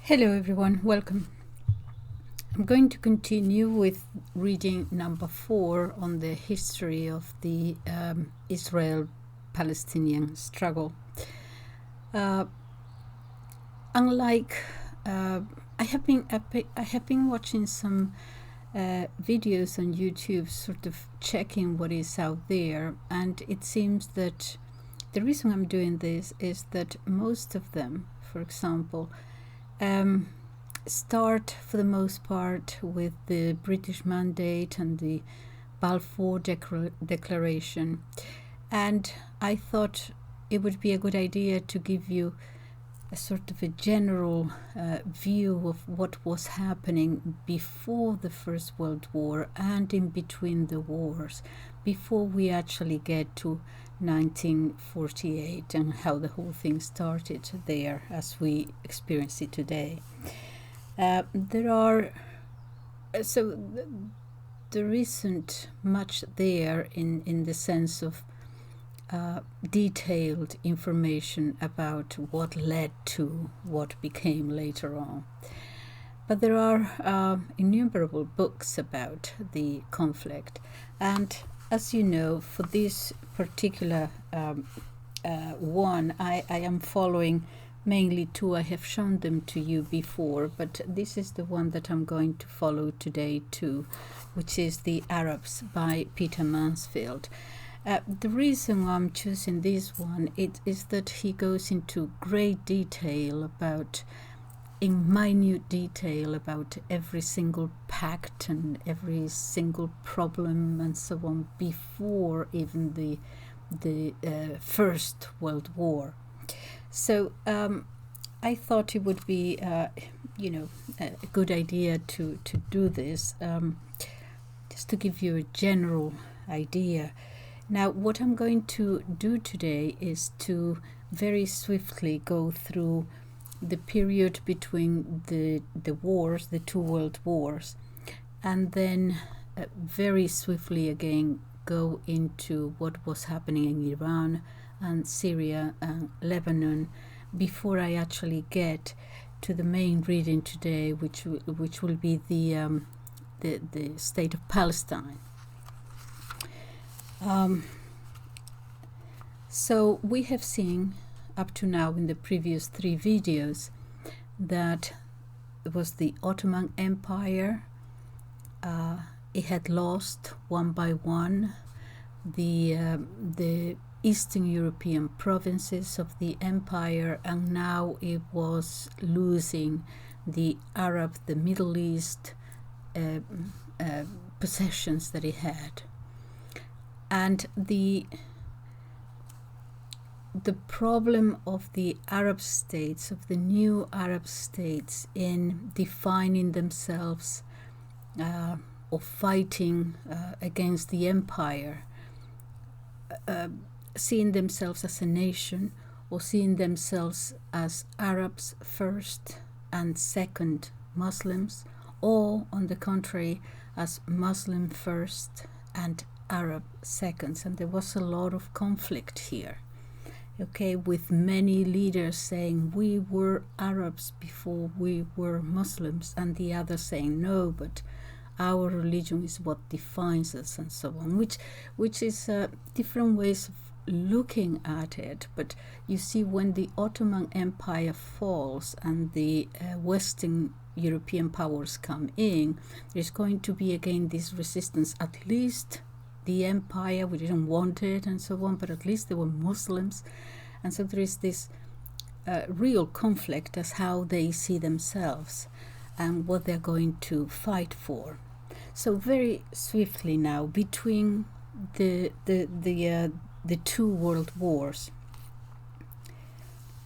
Hello everyone, welcome. I'm going to continue with reading number 4 on the history of the Israel-Palestinian struggle. Unlike I have been watching some videos on YouTube, sort of checking what is out there, and it seems that the reason I'm doing this is that most of them, for example, start for the most part with the British Mandate and the Balfour Declaration, and I thought it would be a good idea to give you a sort of a general view of what was happening before the First World War and in between the wars, before we actually get to 1948 and how the whole thing started there as we experience it today. There isn't much there in the sense of detailed information about what led to what became later on. But there are innumerable books about the conflict, and as you know, for this particular one, I am following mainly two. I have shown them to you before, but this is the one that I'm going to follow today too, which is The Arabs by Peter Mansfield. The reason I'm choosing this one is that he goes into great detail in minute detail about every single pact and every single problem and so on before even the First World War. So I thought it would be a good idea to do this, just to give you a general idea. Now, what I'm going to do today is to very swiftly go through the period between the wars, the two world wars, and then very swiftly again go into what was happening in Iran and Syria and Lebanon before I actually get to the main reading today, which will be the state of Palestine. So we have seen up to now in the previous 3 videos that it was the Ottoman Empire. It had lost one by one the Eastern European provinces of the empire, and now it was losing the Middle East possessions that it had. And the problem of the Arab states, of the new Arab states, in defining themselves or fighting against the empire, seeing themselves as a nation or seeing themselves as Arabs first and second Muslims, or on the contrary as Muslim first and Arab seconds. And there was a lot of conflict here, with many leaders saying we were Arabs before we were Muslims, and the others saying no, but our religion is what defines us, and so on, which is different ways of looking at it. But you see, when the Ottoman Empire falls and the Western European powers come in, there's going to be again this resistance. At least the empire, we didn't want it and so on, but at least they were Muslims. And so there is this real conflict as how they see themselves and what they're going to fight for. So very swiftly now, between the two world wars,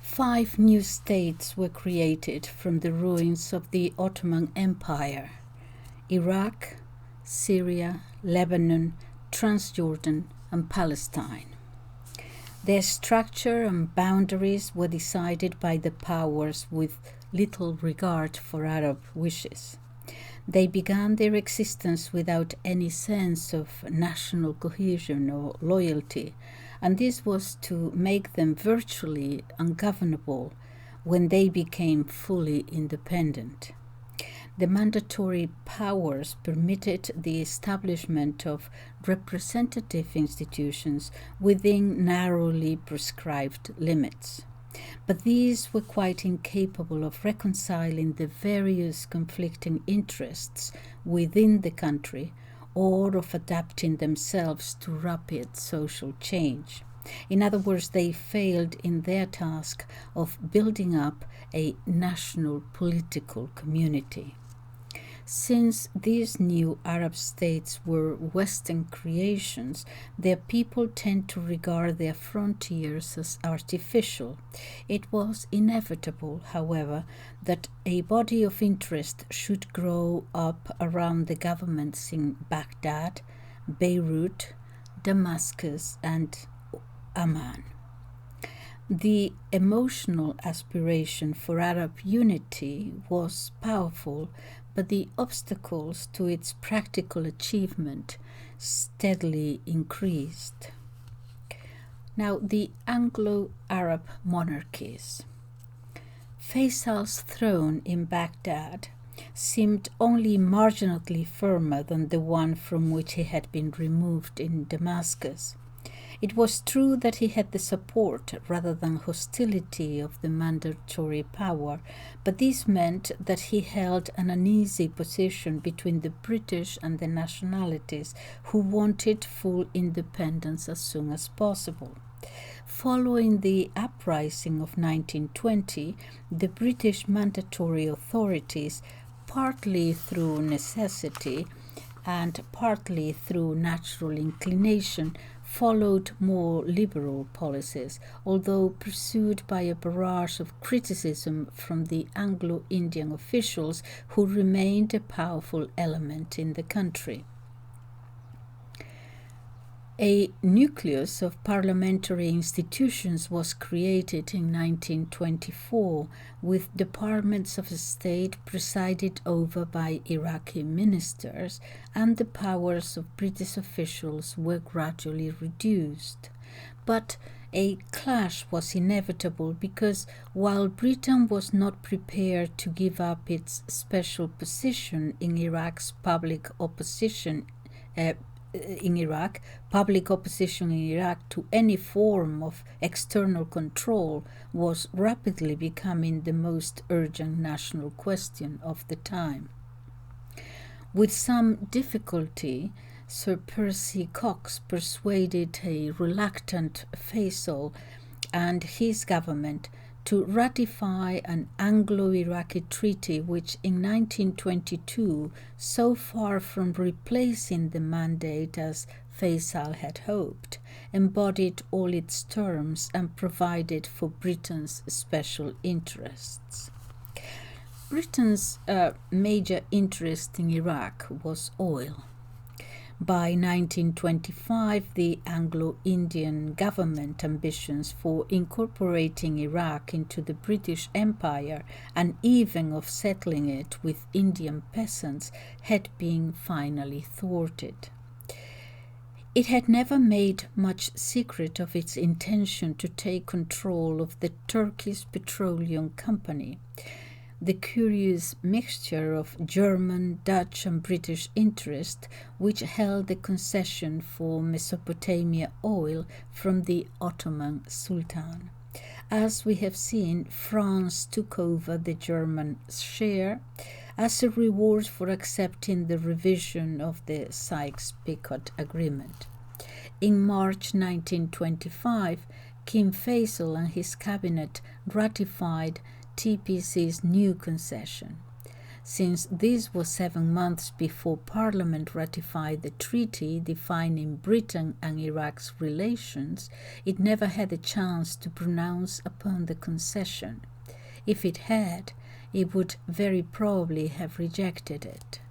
5 new states were created from the ruins of the Ottoman Empire: Iraq, Syria, Lebanon, Transjordan, and Palestine. Their structure and boundaries were decided by the powers with little regard for Arab wishes. They began their existence without any sense of national cohesion or loyalty, and this was to make them virtually ungovernable when they became fully independent. The mandatory powers permitted the establishment of representative institutions within narrowly prescribed limits. But these were quite incapable of reconciling the various conflicting interests within the country or of adapting themselves to rapid social change. In other words, they failed in their task of building up a national political community. Since these new Arab states were Western creations, their people tend to regard their frontiers as artificial. It was inevitable, however, that a body of interest should grow up around the governments in Baghdad, Beirut, Damascus, and Amman. The emotional aspiration for Arab unity was powerful, but the obstacles to its practical achievement steadily increased. Now, the Anglo-Arab monarchies. Faisal's throne in Baghdad seemed only marginally firmer than the one from which he had been removed in Damascus. It was true that he had the support rather than hostility of the mandatory power, but this meant that he held an uneasy position between the British and the nationalities who wanted full independence as soon as possible. Following the uprising of 1920, the British mandatory authorities, partly through necessity and partly through natural inclination, followed more liberal policies, although pursued by a barrage of criticism from the Anglo-Indian officials who remained a powerful element in the country. A nucleus of parliamentary institutions was created in 1924, with departments of state presided over by Iraqi ministers, and the powers of British officials were gradually reduced. But a clash was inevitable because while Britain was not prepared to give up its special position in Iraq's public opposition public opposition in Iraq to any form of external control was rapidly becoming the most urgent national question of the time. With some difficulty, Sir Percy Cox persuaded a reluctant Faisal and his government to ratify an Anglo-Iraqi treaty which in 1922, so far from replacing the mandate as Faisal had hoped, embodied all its terms and provided for Britain's special interests. Britain's major interest in Iraq was oil. By 1925, the Anglo-Indian government ambitions for incorporating Iraq into the British Empire and even of settling it with Indian peasants had been finally thwarted. It had never made much secret of its intention to take control of the Turkish Petroleum Company. The curious mixture of German, Dutch and British interest which held the concession for Mesopotamia oil from the Ottoman Sultan. As we have seen, France took over the German share as a reward for accepting the revision of the Sykes-Picot Agreement. In March 1925, King Faisal and his cabinet ratified TPC's new concession. Since this was 7 months before Parliament ratified the treaty defining Britain and Iraq's relations, it never had a chance to pronounce upon the concession. If it had, it would very probably have rejected it.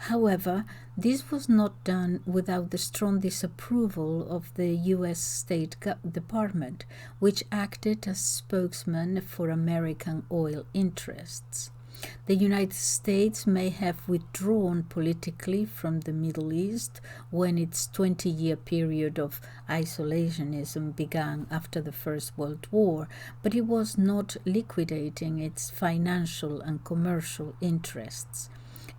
However, this was not done without the strong disapproval of the U.S. State Department, which acted as spokesman for American oil interests. The United States may have withdrawn politically from the Middle East when its 20-year period of isolationism began after the First World War, but it was not liquidating its financial and commercial interests.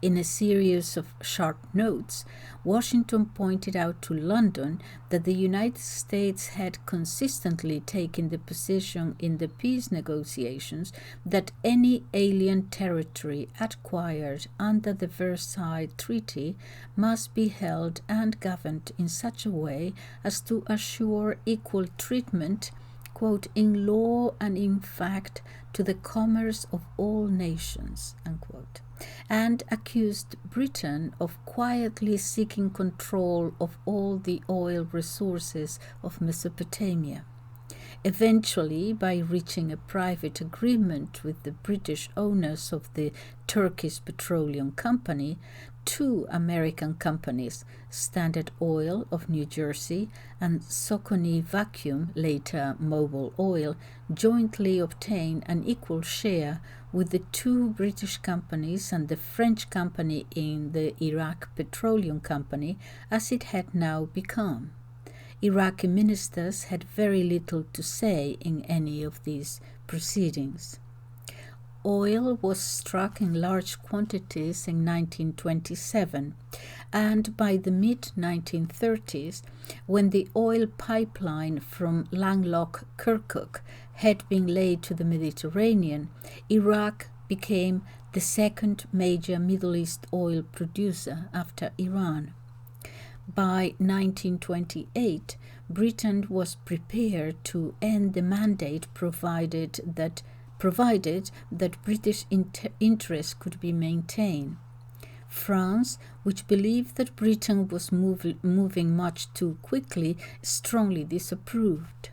In a series of sharp notes, Washington pointed out to London that the United States had consistently taken the position in the peace negotiations that any alien territory acquired under the Versailles Treaty must be held and governed in such a way as to assure equal treatment, quote, in law and in fact, to the commerce of all nations, unquote, and accused Britain of quietly seeking control of all the oil resources of Mesopotamia. Eventually, by reaching a private agreement with the British owners of the Turkish Petroleum Company, two American companies, Standard Oil of New Jersey and Socony Vacuum, later Mobil Oil, jointly obtained an equal share with the two British companies and the French company in the Iraq Petroleum Company, as it had now become. Iraqi ministers had very little to say in any of these proceedings. Oil was struck in large quantities in 1927, and by the mid-1930s, when the oil pipeline from landlocked Kirkuk had been laid to the Mediterranean, Iraq became the second major Middle East oil producer after Iran. By 1928, Britain was prepared to end the mandate provided that British interests could be maintained. France, which believed that Britain was moving much too quickly, strongly disapproved.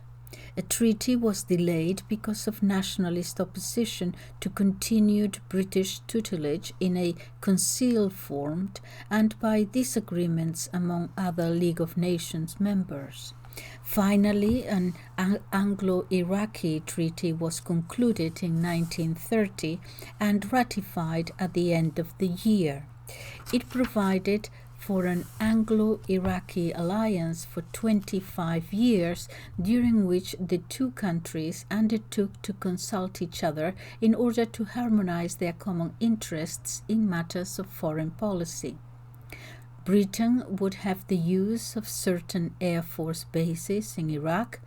A treaty was delayed because of nationalist opposition to continued British tutelage in a concealed form and by disagreements among other League of Nations members. Finally, an Anglo-Iraqi treaty was concluded in 1930 and ratified at the end of the year. It provided for an Anglo-Iraqi alliance for 25 years, during which the two countries undertook to consult each other in order to harmonize their common interests in matters of foreign policy. Britain would have the use of certain Air Force bases in Iraq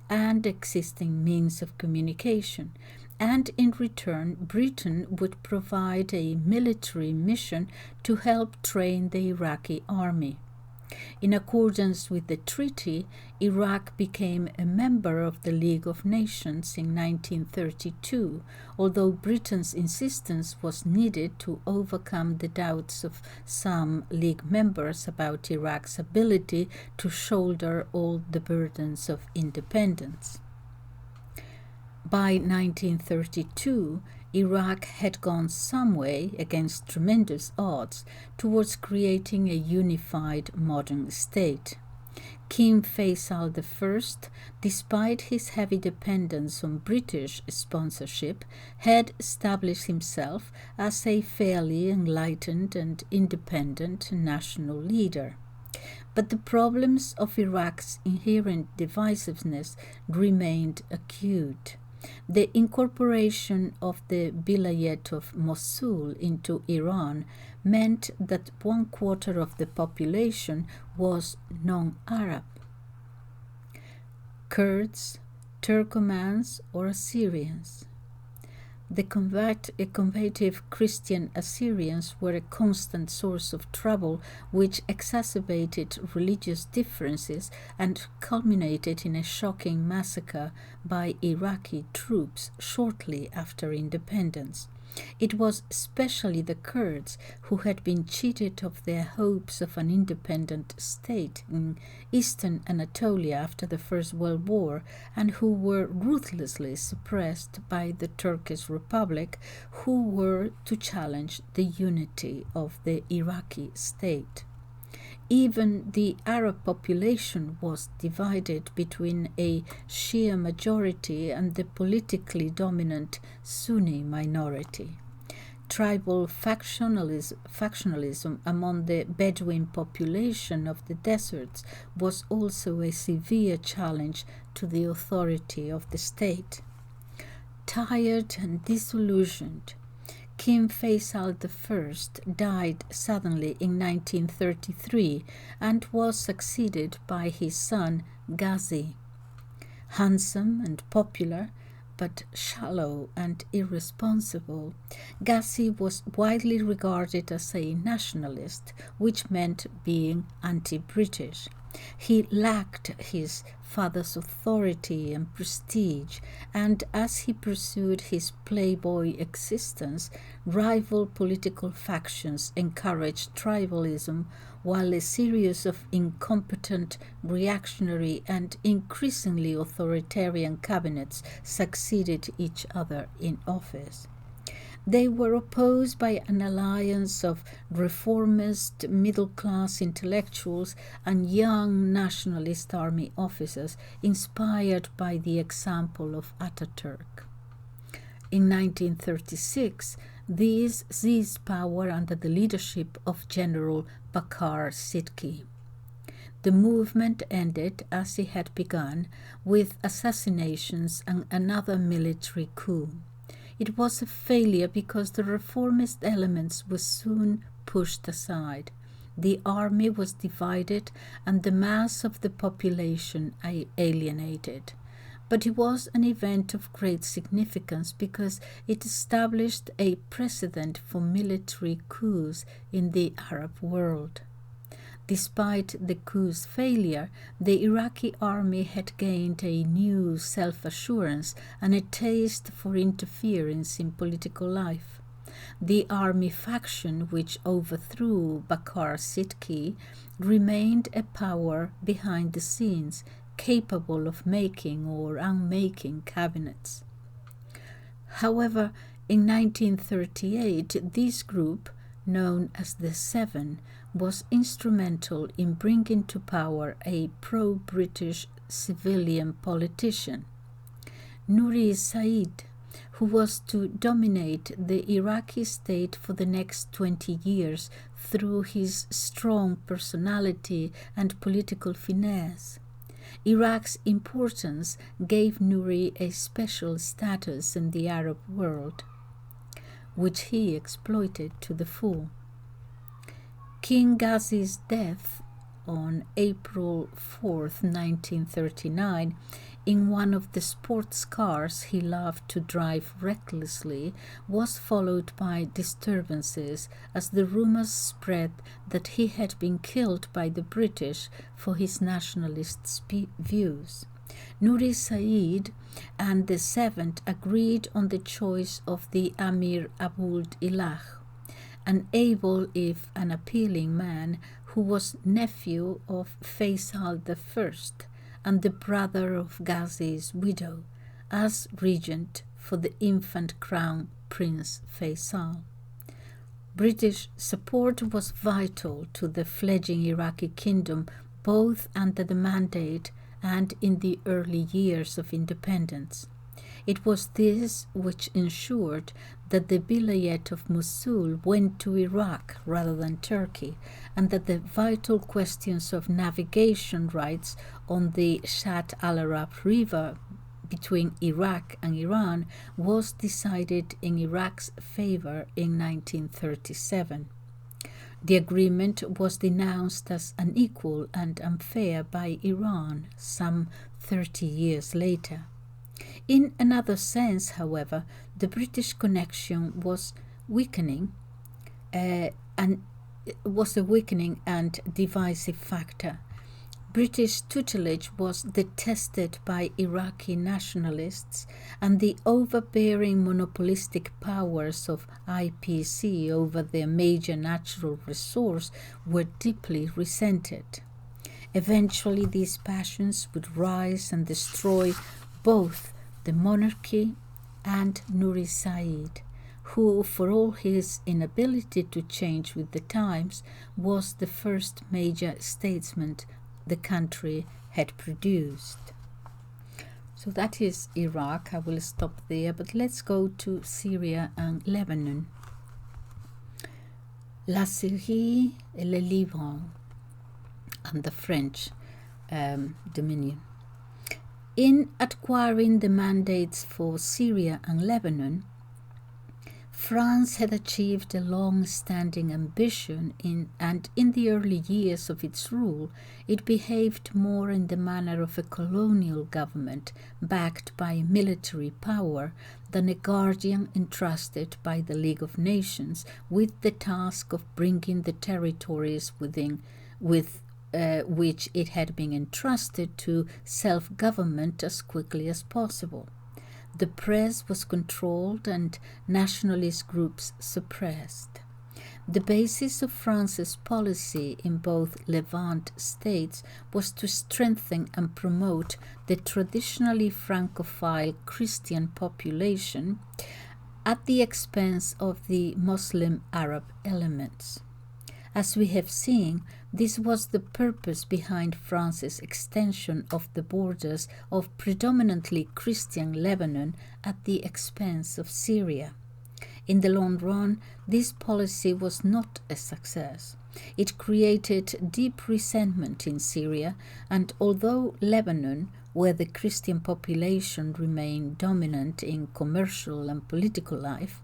and existing means of communication, and in return Britain would provide a military mission to help train the Iraqi army. In accordance with the treaty, Iraq became a member of the League of Nations in 1932, although Britain's insistence was needed to overcome the doubts of some League members about Iraq's ability to shoulder all the burdens of independence. By 1932, Iraq had gone some way, against tremendous odds, towards creating a unified modern state. King Faisal I, despite his heavy dependence on British sponsorship, had established himself as a fairly enlightened and independent national leader. But the problems of Iraq's inherent divisiveness remained acute. The incorporation of the Vilayet of Mosul into Iran meant that 1/4 of the population was non-Arab. Kurds, Turkomans, or Assyrians. The combative Christian Assyrians were a constant source of trouble, which exacerbated religious differences and culminated in a shocking massacre by Iraqi troops shortly after independence. It was especially the Kurds who had been cheated of their hopes of an independent state in eastern Anatolia after the First World War, and who were ruthlessly suppressed by the Turkish Republic, who were to challenge the unity of the Iraqi state. Even the Arab population was divided between a Shia majority and the politically dominant Sunni minority. tribal factionalism among the Bedouin population of the deserts was also a severe challenge to the authority of the state. Tired and disillusioned, King Faisal I died suddenly in 1933 and was succeeded by his son Ghazi. Handsome and popular, but shallow and irresponsible, Ghazi was widely regarded as a nationalist, which meant being anti-British. He lacked his father's authority and prestige, and as he pursued his playboy existence, rival political factions encouraged tribalism, while a series of incompetent, reactionary, and increasingly authoritarian cabinets succeeded each other in office. They were opposed by an alliance of reformist middle-class intellectuals and young nationalist army officers inspired by the example of Ataturk. In 1936, these seized power under the leadership of General Bakar Sidki. The movement ended, as it had begun, with assassinations and another military coup. It was a failure because the reformist elements were soon pushed aside. The army was divided and the mass of the population alienated. But it was an event of great significance because it established a precedent for military coups in the Arab world. Despite the coup's failure, the Iraqi army had gained a new self-assurance and a taste for interference in political life. The army faction which overthrew Bakar Sidki remained a power behind the scenes, capable of making or unmaking cabinets. However, in 1938, this group, known as the Seven, was instrumental in bringing to power a pro-British civilian politician, Nuri Said, who was to dominate the Iraqi state for the next 20 years through his strong personality and political finesse. Iraq's importance gave Nuri a special status in the Arab world, which he exploited to the full. King Ghazi's death on April 4, 1939, in one of the sports cars he loved to drive recklessly, was followed by disturbances as the rumors spread that he had been killed by the British for his nationalist views. Nuri Said and the Seventh agreed on the choice of the Amir Abould Ilah, an able if unappealing man who was nephew of Faisal I and the brother of Ghazi's widow, as regent for the infant crown Prince Faisal. British support was vital to the fledgling Iraqi kingdom, both under the Mandate and in the early years of independence. It was this which ensured that the Vilayet of Mosul went to Iraq rather than Turkey, and that the vital questions of navigation rights on the Shatt al-Arab River between Iraq and Iran was decided in Iraq's favor in 1937. The agreement was denounced as unequal and unfair by Iran some 30 years later. In another sense, however, the British connection was weakening, and was a weakening and divisive factor. British tutelage was detested by Iraqi nationalists, and the overbearing monopolistic powers of IPC over their major natural resource were deeply resented. Eventually, these passions would rise and destroy both the monarchy and Nuri Said, who, for all his inability to change with the times, was the first major statesman the country had produced. So that is Iraq. I will stop there, but let's go to Syria and Lebanon. La Syrie et le Liban, and the French dominion. In acquiring the mandates for Syria and Lebanon, France had achieved a long-standing ambition and in the early years of its rule, it behaved more in the manner of a colonial government backed by military power than a guardian entrusted by the League of Nations with the task of bringing the territories with which it had been entrusted to self-government as quickly as possible. The press was controlled and nationalist groups suppressed. The basis of France's policy in both Levant states was to strengthen and promote the traditionally Francophile Christian population at the expense of the Muslim Arab elements. As we have seen, this was the purpose behind France's extension of the borders of predominantly Christian Lebanon at the expense of Syria. In the long run, this policy was not a success. It created deep resentment in Syria, and although Lebanon, where the Christian population remained dominant in commercial and political life,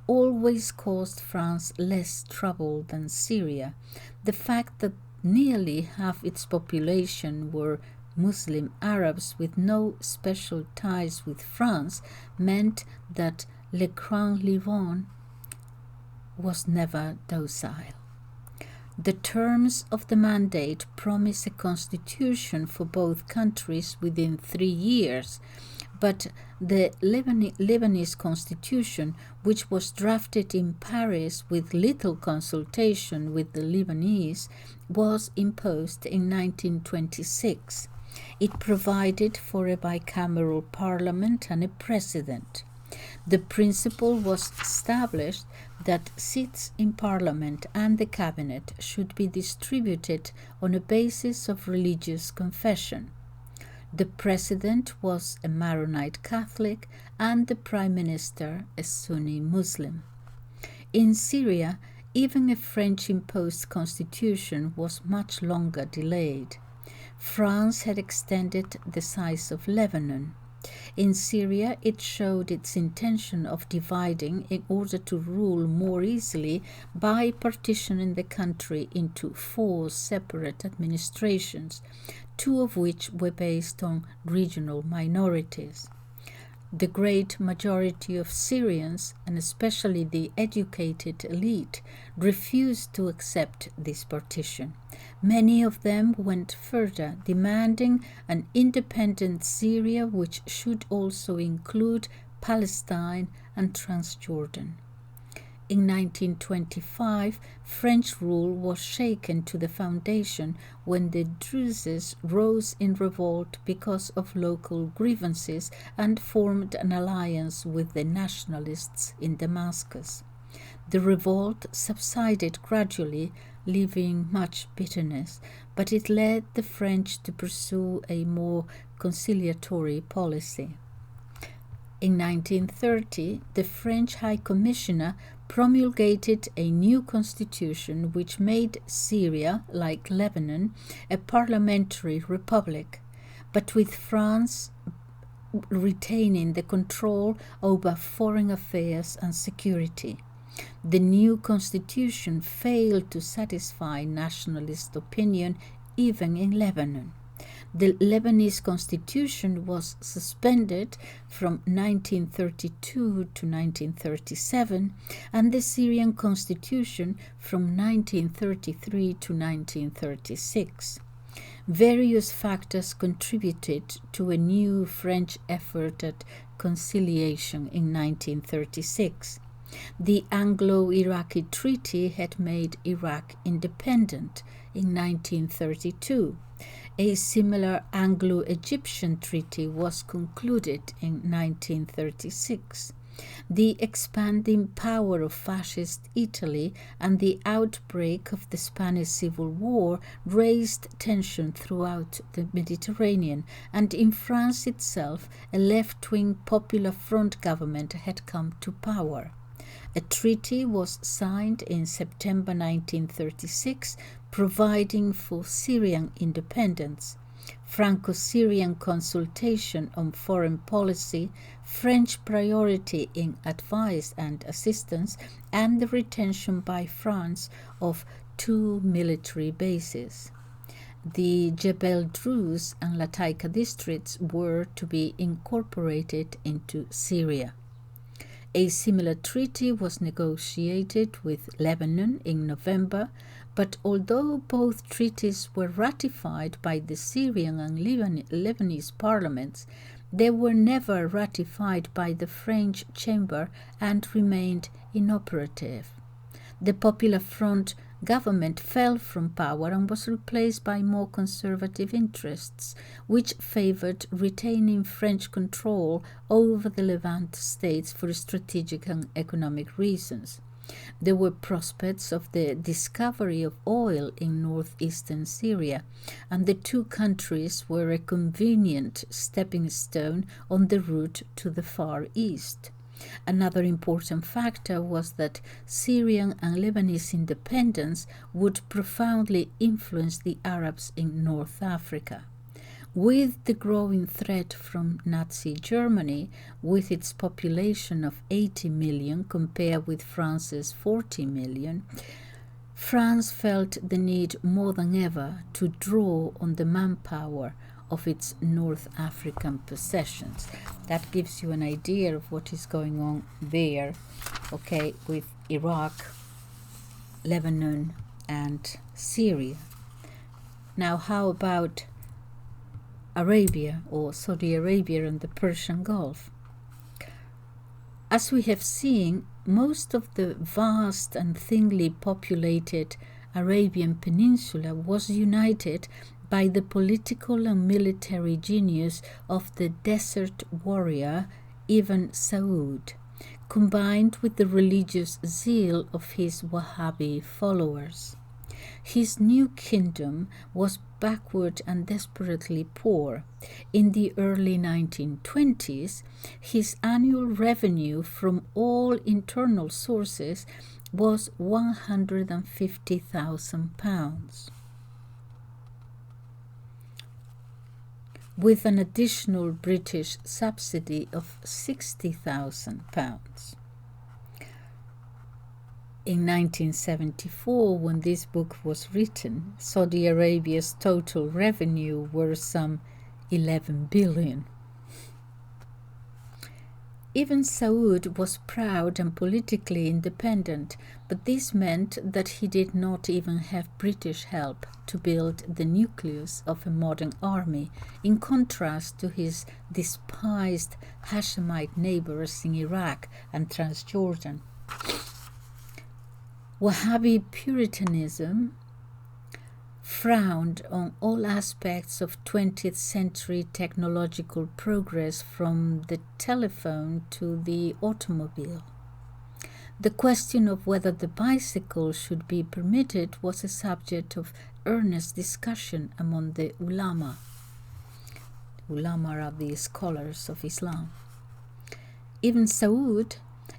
always caused France less trouble than Syria, the fact that nearly half its population were Muslim Arabs with no special ties with France meant that Le Grand Liban was never docile. The terms of the mandate promise a constitution for both countries within 3 years, but the Lebanese constitution, which was drafted in Paris with little consultation with the Lebanese, was imposed in 1926. It provided for a bicameral parliament and a president. The principle was established that seats in parliament and the cabinet should be distributed on a basis of religious confession. The president was a Maronite Catholic and the prime minister a Sunni Muslim. In Syria, even a French-imposed constitution was much longer delayed. France had extended the size of Lebanon. In Syria, it showed its intention of dividing in order to rule more easily by partitioning the country into 4 separate administrations, 2 of which were based on regional minorities. The great majority of Syrians, and especially the educated elite, refused to accept this partition. Many of them went further, demanding an independent Syria which should also include Palestine and Transjordan. In 1925, French rule was shaken to the foundation when the Druzes rose in revolt because of local grievances and formed an alliance with the nationalists in Damascus. The revolt subsided gradually, leaving much bitterness, but it led the French to pursue a more conciliatory policy. In 1930, the French High Commissioner promulgated a new constitution which made Syria, like Lebanon, a parliamentary republic, but with France retaining the control over foreign affairs and security. The new constitution failed to satisfy nationalist opinion even in Lebanon. The Lebanese constitution was suspended from 1932 to 1937 and the Syrian constitution from 1933 to 1936. Various factors contributed to a new French effort at conciliation in 1936. The Anglo-Iraqi Treaty had made Iraq independent in 1932. A similar Anglo-Egyptian treaty was concluded in 1936. The expanding power of fascist Italy and the outbreak of the Spanish Civil War raised tension throughout the Mediterranean, and in France itself, a left-wing Popular Front government had come to power. A treaty was signed in September 1936, providing for Syrian independence, Franco-Syrian consultation on foreign policy, French priority in advice and assistance, and the retention by France of 2 military bases. The Jebel Druze and Latakia districts were to be incorporated into Syria. A similar treaty was negotiated with Lebanon in November, but although both treaties were ratified by the Syrian and Lebanese parliaments, they were never ratified by the French Chamber and remained inoperative. The Popular Front government fell from power and was replaced by more conservative interests, which favored retaining French control over the Levant states for strategic and economic reasons. There were prospects of the discovery of oil in northeastern Syria, and the two countries were a convenient stepping stone on the route to the Far East. Another important factor was that Syrian and Lebanese independence would profoundly influence the Arabs in North Africa. With the growing threat from Nazi Germany, with its population of 80 million compared with France's 40 million, France felt the need more than ever to draw on the manpower of its North African possessions. That gives you an idea of what is going on there, okay, with Iraq, Lebanon, and Syria. Now, how about Arabia, or Saudi Arabia and the Persian Gulf? As we have seen, most of the vast and thinly populated Arabian Peninsula was united by the political and military genius of the desert warrior Ibn Saud, combined with the religious zeal of his Wahhabi followers. His new kingdom was backward and desperately poor. In the early 1920s, his annual revenue from all internal sources was £150,000. With an additional British subsidy of £60,000. In 1974, when this book was written, Saudi Arabia's total revenue were some 11 billion. Ibn Saud was proud and politically independent, but this meant that he did not even have British help to build the nucleus of a modern army, in contrast to his despised Hashemite neighbors in Iraq and Transjordan. Wahhabi Puritanism frowned on all aspects of 20th century technological progress, from the telephone to the automobile. The question of whether the bicycle should be permitted was a subject of earnest discussion among the ulama. Ulama are the scholars of Islam. Ibn Saud,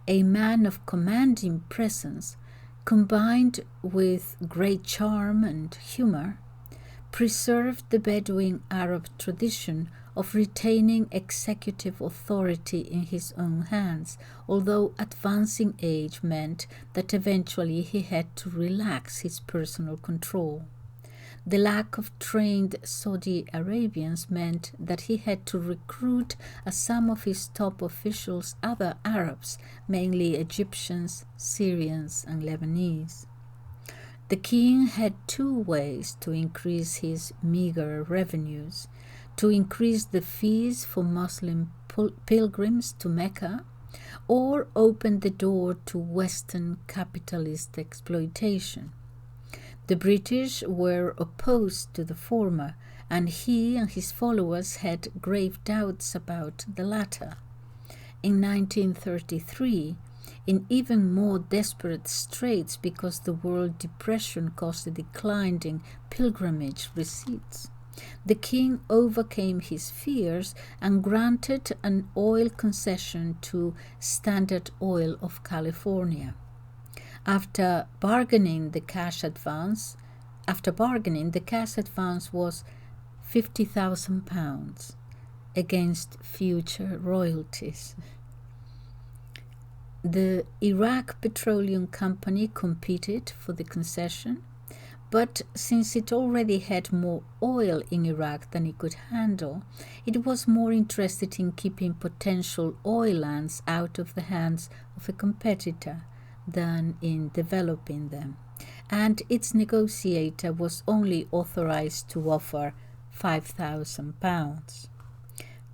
a man of commanding presence, combined with great charm and humor, preserved the Bedouin Arab tradition of retaining executive authority in his own hands, although advancing age meant that eventually he had to relax his personal control. The lack of trained Saudi Arabians meant that he had to recruit as some of his top officials other Arabs, mainly Egyptians, Syrians, and Lebanese. The king had two ways to increase his meager revenues: to increase the fees for Muslim pilgrims to Mecca, or open the door to Western capitalist exploitation. The British were opposed to the former, and he and his followers had grave doubts about the latter. In 1933, in even more desperate straits because the World Depression caused a decline in pilgrimage receipts, The king overcame his fears and granted an oil concession to Standard Oil of California. After bargaining, the cash advance was £50,000 against future royalties. The Iraq Petroleum Company competed for the concession, but since it already had more oil in Iraq than it could handle, it was more interested in keeping potential oil lands out of the hands of a competitor than in developing them, and its negotiator was only authorized to offer £5,000.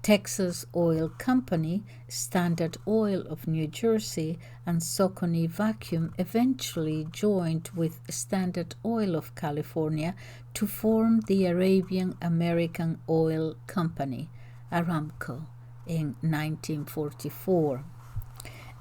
Texas Oil Company, Standard Oil of New Jersey, and Socony Vacuum eventually joined with Standard Oil of California to form the Arabian American Oil Company, Aramco, in 1944.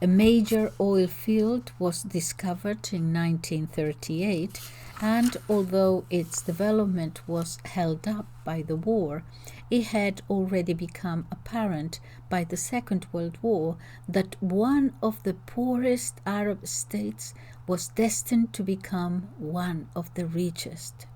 A major oil field was discovered in 1938, and although its development was held up by the war, it had already become apparent by the Second World War that one of the poorest Arab states was destined to become one of the richest.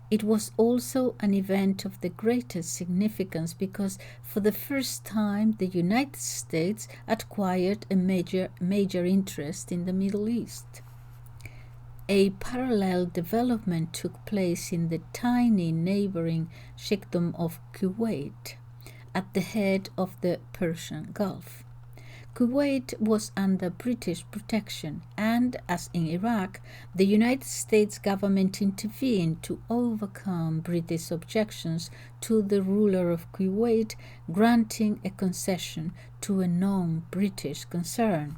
It was also an event of the greatest significance because for the first time the United States acquired a major interest in the Middle East. A parallel development took place in the tiny neighboring Sheikhdom of Kuwait, at the head of the Persian Gulf. Kuwait was under British protection, and, as in Iraq, the United States government intervened to overcome British objections to the ruler of Kuwait granting a concession to a non-British concern.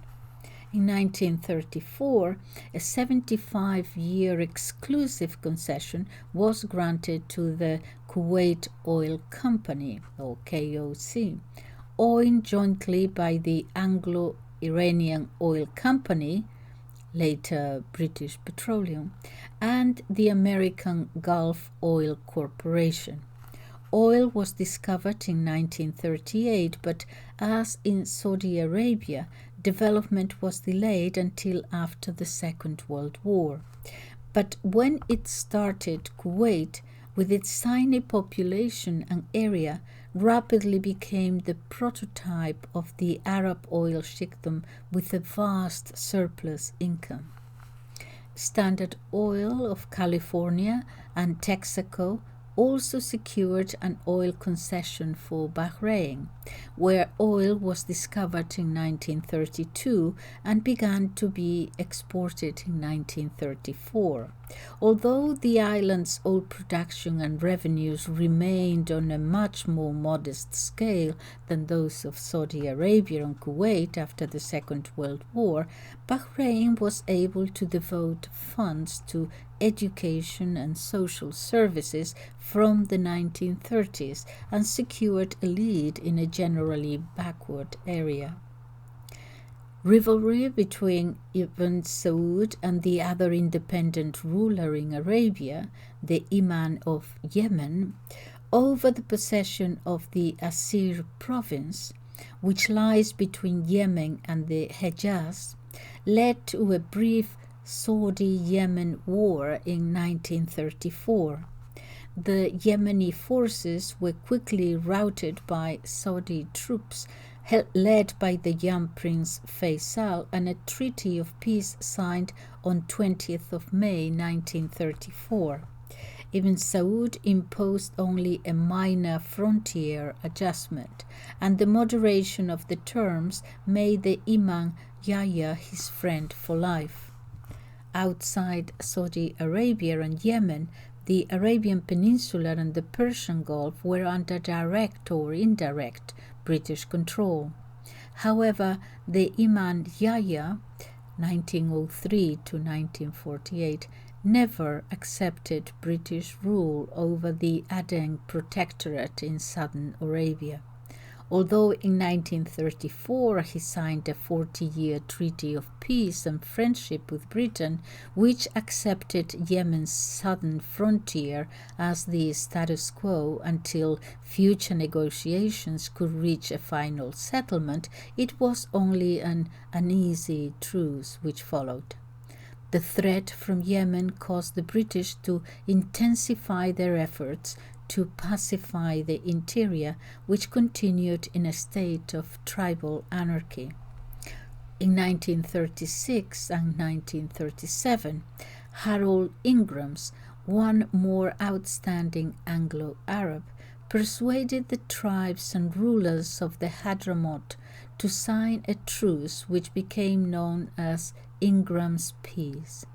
In 1934, a 75-year exclusive concession was granted to the Kuwait Oil Company, or KOC, owned jointly by the Anglo-Iranian Oil Company, later British Petroleum, and the American Gulf Oil Corporation. Oil was discovered in 1938, but as in Saudi Arabia, development was delayed until after the Second World War. But when it started, Kuwait, with its tiny population and area, rapidly became the prototype of the Arab oil sheikhdom with a vast surplus income. Standard Oil of California and Texaco also secured an oil concession for Bahrain, where oil was discovered in 1932 and began to be exported in 1934. Although the island's oil production and revenues remained on a much more modest scale than those of Saudi Arabia and Kuwait after the Second World War, Bahrain was able to devote funds to education and social services from the 1930s and secured a lead in a generally backward area. Rivalry between Ibn Saud and the other independent ruler in Arabia, the Imam of Yemen, over the possession of the Asir province, which lies between Yemen and the Hejaz, led to a brief Saudi-Yemen war in 1934. The Yemeni forces were quickly routed by Saudi troops led by the young Prince Faisal, and a treaty of peace signed on 20th of May 1934. Ibn Saud imposed only a minor frontier adjustment, and the moderation of the terms made the Imam Yahya his friend for life. Outside Saudi Arabia and Yemen, the Arabian Peninsula and the Persian Gulf were under direct or indirect British control. However, the Imam Yahya, 1903 to 1948, never accepted British rule over the Aden Protectorate in southern Arabia. Although in 1934 he signed a 40-year treaty of peace and friendship with Britain, which accepted Yemen's southern frontier as the status quo until future negotiations could reach a final settlement, it was only an uneasy truce which followed. The threat from Yemen caused the British to intensify their efforts to pacify the interior, which continued in a state of tribal anarchy. In 1936 and 1937, Harold Ingram's, one more outstanding Anglo-Arab, persuaded the tribes and rulers of the Hadramaut to sign a truce which became known as Ingram's Peace.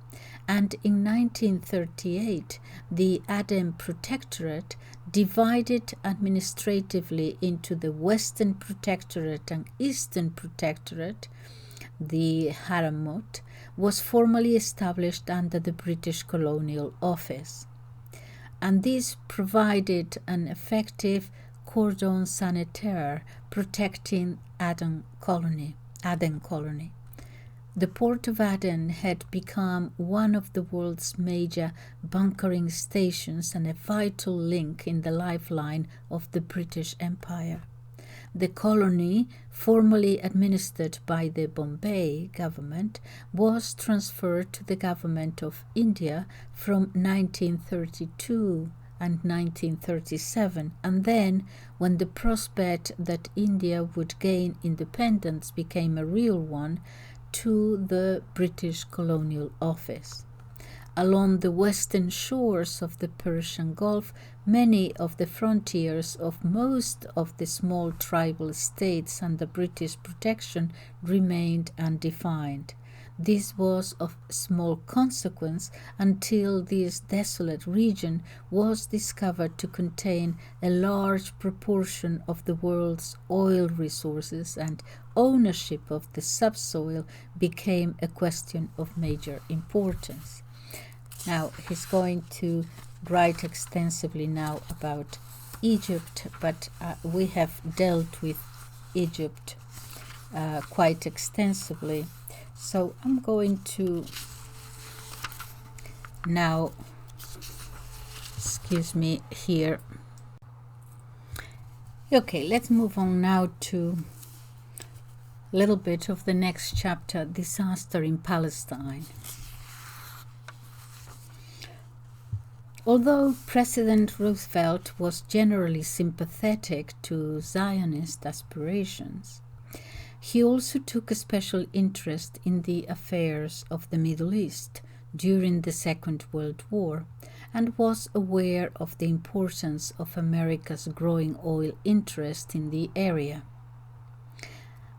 And in 1938, the Aden Protectorate, divided administratively into the Western Protectorate and Eastern Protectorate, the Hadramaut, was formally established under the British Colonial Office. And this provided an effective cordon sanitaire protecting Aden Colony. The port of Aden had become one of the world's major bunkering stations and a vital link in the lifeline of the British Empire. The colony, formerly administered by the Bombay government, was transferred to the government of India from 1932 and 1937, and then, when the prospect that India would gain independence became a real one, to the British Colonial Office. Along the western shores of the Persian Gulf, many of the frontiers of most of the small tribal states under British protection remained undefined. This was of small consequence until this desolate region was discovered to contain a large proportion of the world's oil resources, and ownership of the subsoil became a question of major importance. Now, he's going to write extensively now about Egypt, but we have dealt with Egypt quite extensively. So I'm going to now, here. Okay, let's move on now to a little bit of the next chapter, Disaster in Palestine. Although President Roosevelt was generally sympathetic to Zionist aspirations, he also took a special interest in the affairs of the Middle East during the Second World War and was aware of the importance of America's growing oil interest in the area.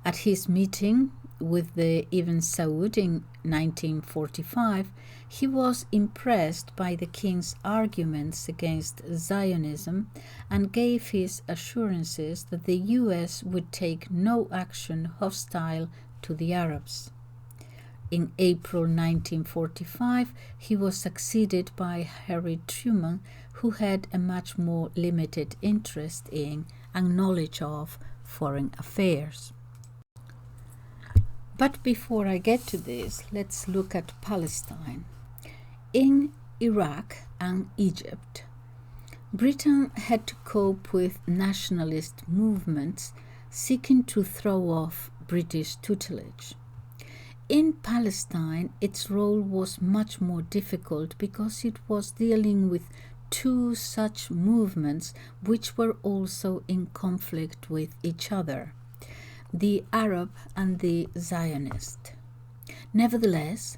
At his meeting with the Ibn Saud in 1945, he was impressed by the king's arguments against Zionism and gave his assurances that the U.S. would take no action hostile to the Arabs. In April 1945, he was succeeded by Harry Truman, who had a much more limited interest in and knowledge of foreign affairs. But before I get to this, let's look at Palestine. In Iraq and Egypt, Britain had to cope with nationalist movements seeking to throw off British tutelage. In Palestine, its role was much more difficult because it was dealing with two such movements which were also in conflict with each other, the Arab and the Zionist. Nevertheless,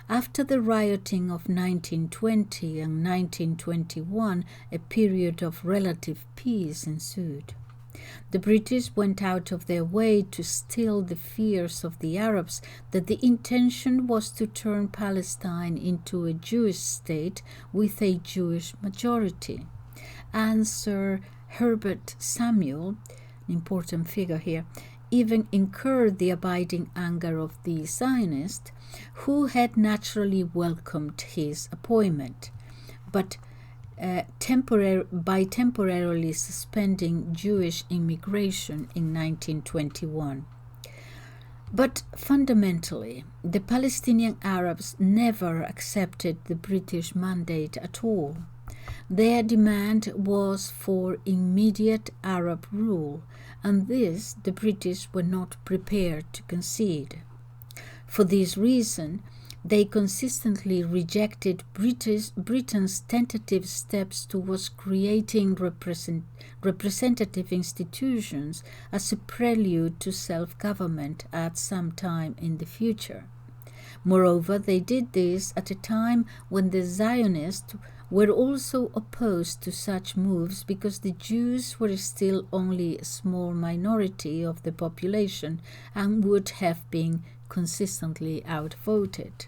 after the rioting of 1920 and 1921, a period of relative peace ensued. The British went out of their way to still the fears of the Arabs that the intention was to turn Palestine into a Jewish state with a Jewish majority. And Sir Herbert Samuel, an important figure here, even incurred the abiding anger of the Zionists, who had naturally welcomed his appointment. But by temporarily suspending Jewish immigration in 1921. But fundamentally, the Palestinian Arabs never accepted the British mandate at all. Their demand was for immediate Arab rule, and this the British were not prepared to concede. For this reason, they consistently rejected Britain's tentative steps towards creating representative institutions as a prelude to self-government at some time in the future. Moreover, they did this at a time when the Zionists were also opposed to such moves because the Jews were still only a small minority of the population and would have been consistently outvoted.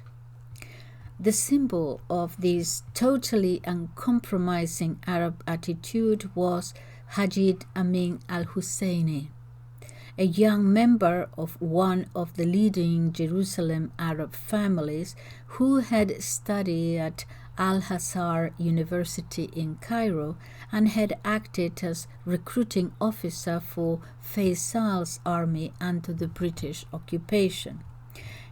The symbol of this totally uncompromising Arab attitude was Hajid Amin al-Husseini, a young member of one of the leading Jerusalem Arab families who had studied at Al-Azhar University in Cairo and had acted as recruiting officer for Faisal's army under the British occupation.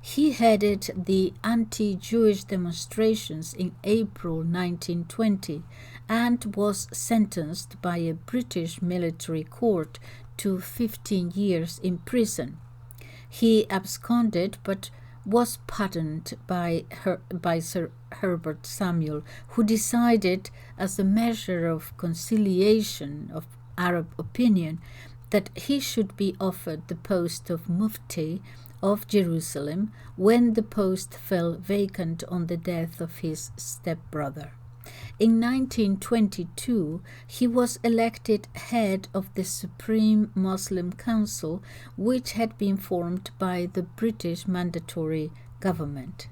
He headed the anti-Jewish demonstrations in April 1920 and was sentenced by a British military court to 15 years in prison. He absconded but was pardoned by Sir Herbert Samuel, who decided, as a measure of conciliation of Arab opinion, that he should be offered the post of Mufti of Jerusalem when the post fell vacant on the death of his stepbrother. In 1922, he was elected head of the Supreme Muslim Council, which had been formed by the British Mandatory Government.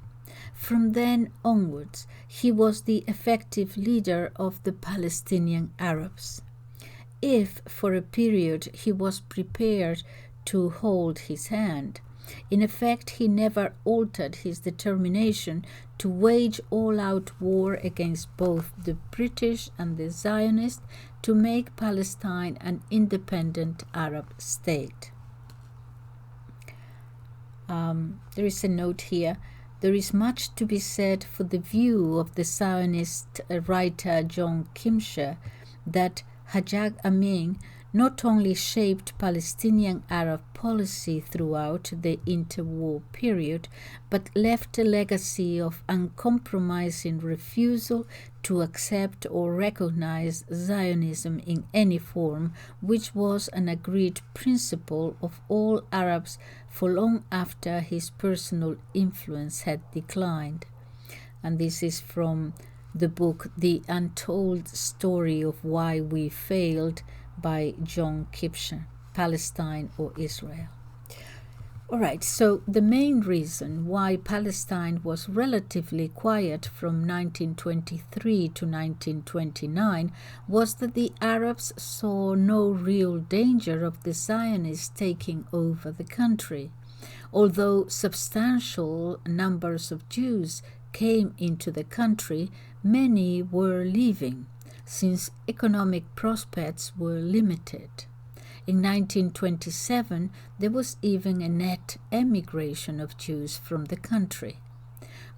From then onwards, he was the effective leader of the Palestinian Arabs. If, for a period, he was prepared to hold his hand, in effect, he never altered his determination to wage all-out war against both the British and the Zionists to make Palestine an independent Arab state. There is a note here. There is much to be said for the view of the Zionist writer John Kimcher that Hajj Amin not only shaped Palestinian Arab policy throughout the interwar period, but left a legacy of uncompromising refusal to accept or recognize Zionism in any form, which was an agreed principle of all Arabs for long after his personal influence had declined. And this is from the book The Untold Story of Why We Failed by John Kimcher, Palestine or Israel. All right, so the main reason why Palestine was relatively quiet from 1923 to 1929 was that the Arabs saw no real danger of the Zionists taking over the country. Although substantial numbers of Jews came into the country, many were leaving, since economic prospects were limited. In 1927, there was even a net emigration of Jews from the country.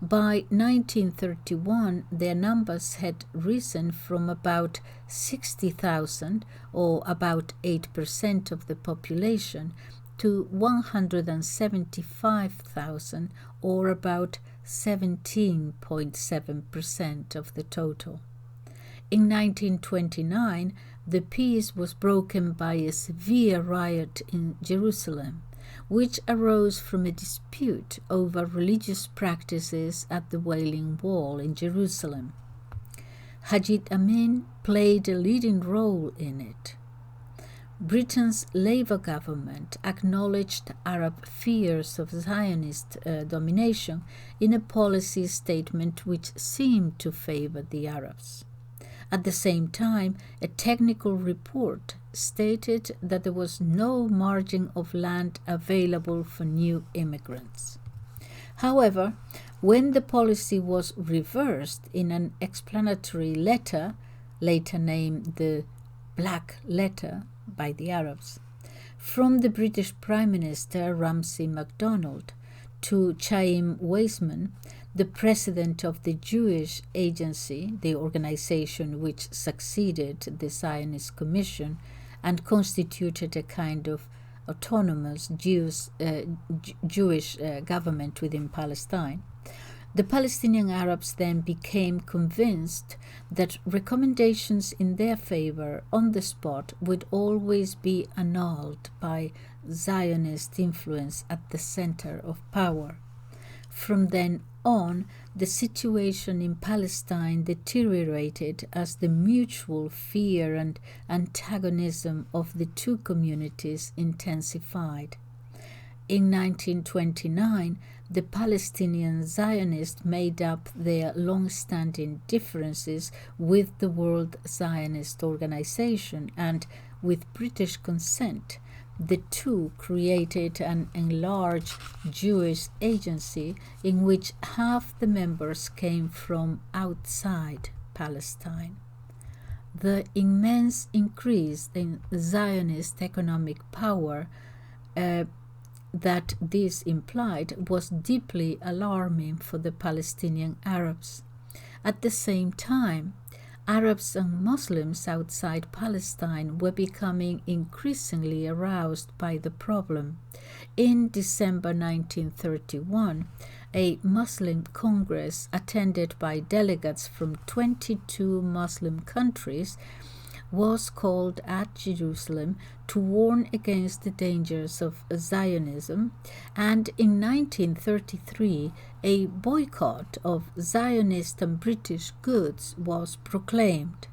By 1931, their numbers had risen from about 60,000, or about 8% of the population, to 175,000, or about 17.7% of the total. In 1929, the peace was broken by a severe riot in Jerusalem, which arose from a dispute over religious practices at the Wailing Wall in Jerusalem. Hajid Amin played a leading role in it. Britain's Labour government acknowledged Arab fears of Zionist domination in a policy statement which seemed to favor the Arabs. At the same time, a technical report stated that there was no margin of land available for new immigrants. However, when the policy was reversed in an explanatory letter, later named the Black Letter by the Arabs, from the British Prime Minister Ramsay MacDonald to Chaim Weizmann, the president of the Jewish Agency, the organization which succeeded the Zionist Commission and constituted a kind of autonomous Jewish government within Palestine. The Palestinian Arabs then became convinced that recommendations in their favor on the spot would always be annulled by Zionist influence at the center of power. From then on, the situation in Palestine deteriorated as the mutual fear and antagonism of the two communities intensified. In 1929, the Palestinian Zionists made up their long-standing differences with the World Zionist Organization, and with British consent, the two created an enlarged Jewish agency in which half the members came from outside Palestine. The immense increase in Zionist economic power that this implied was deeply alarming for the Palestinian Arabs. At the same time, Arabs and Muslims outside Palestine were becoming increasingly aroused by the problem. In December 1931, a Muslim Congress attended by delegates from 22 Muslim countries was called at Jerusalem to warn against the dangers of Zionism, and in 1933 a boycott of Zionist and British goods was proclaimed.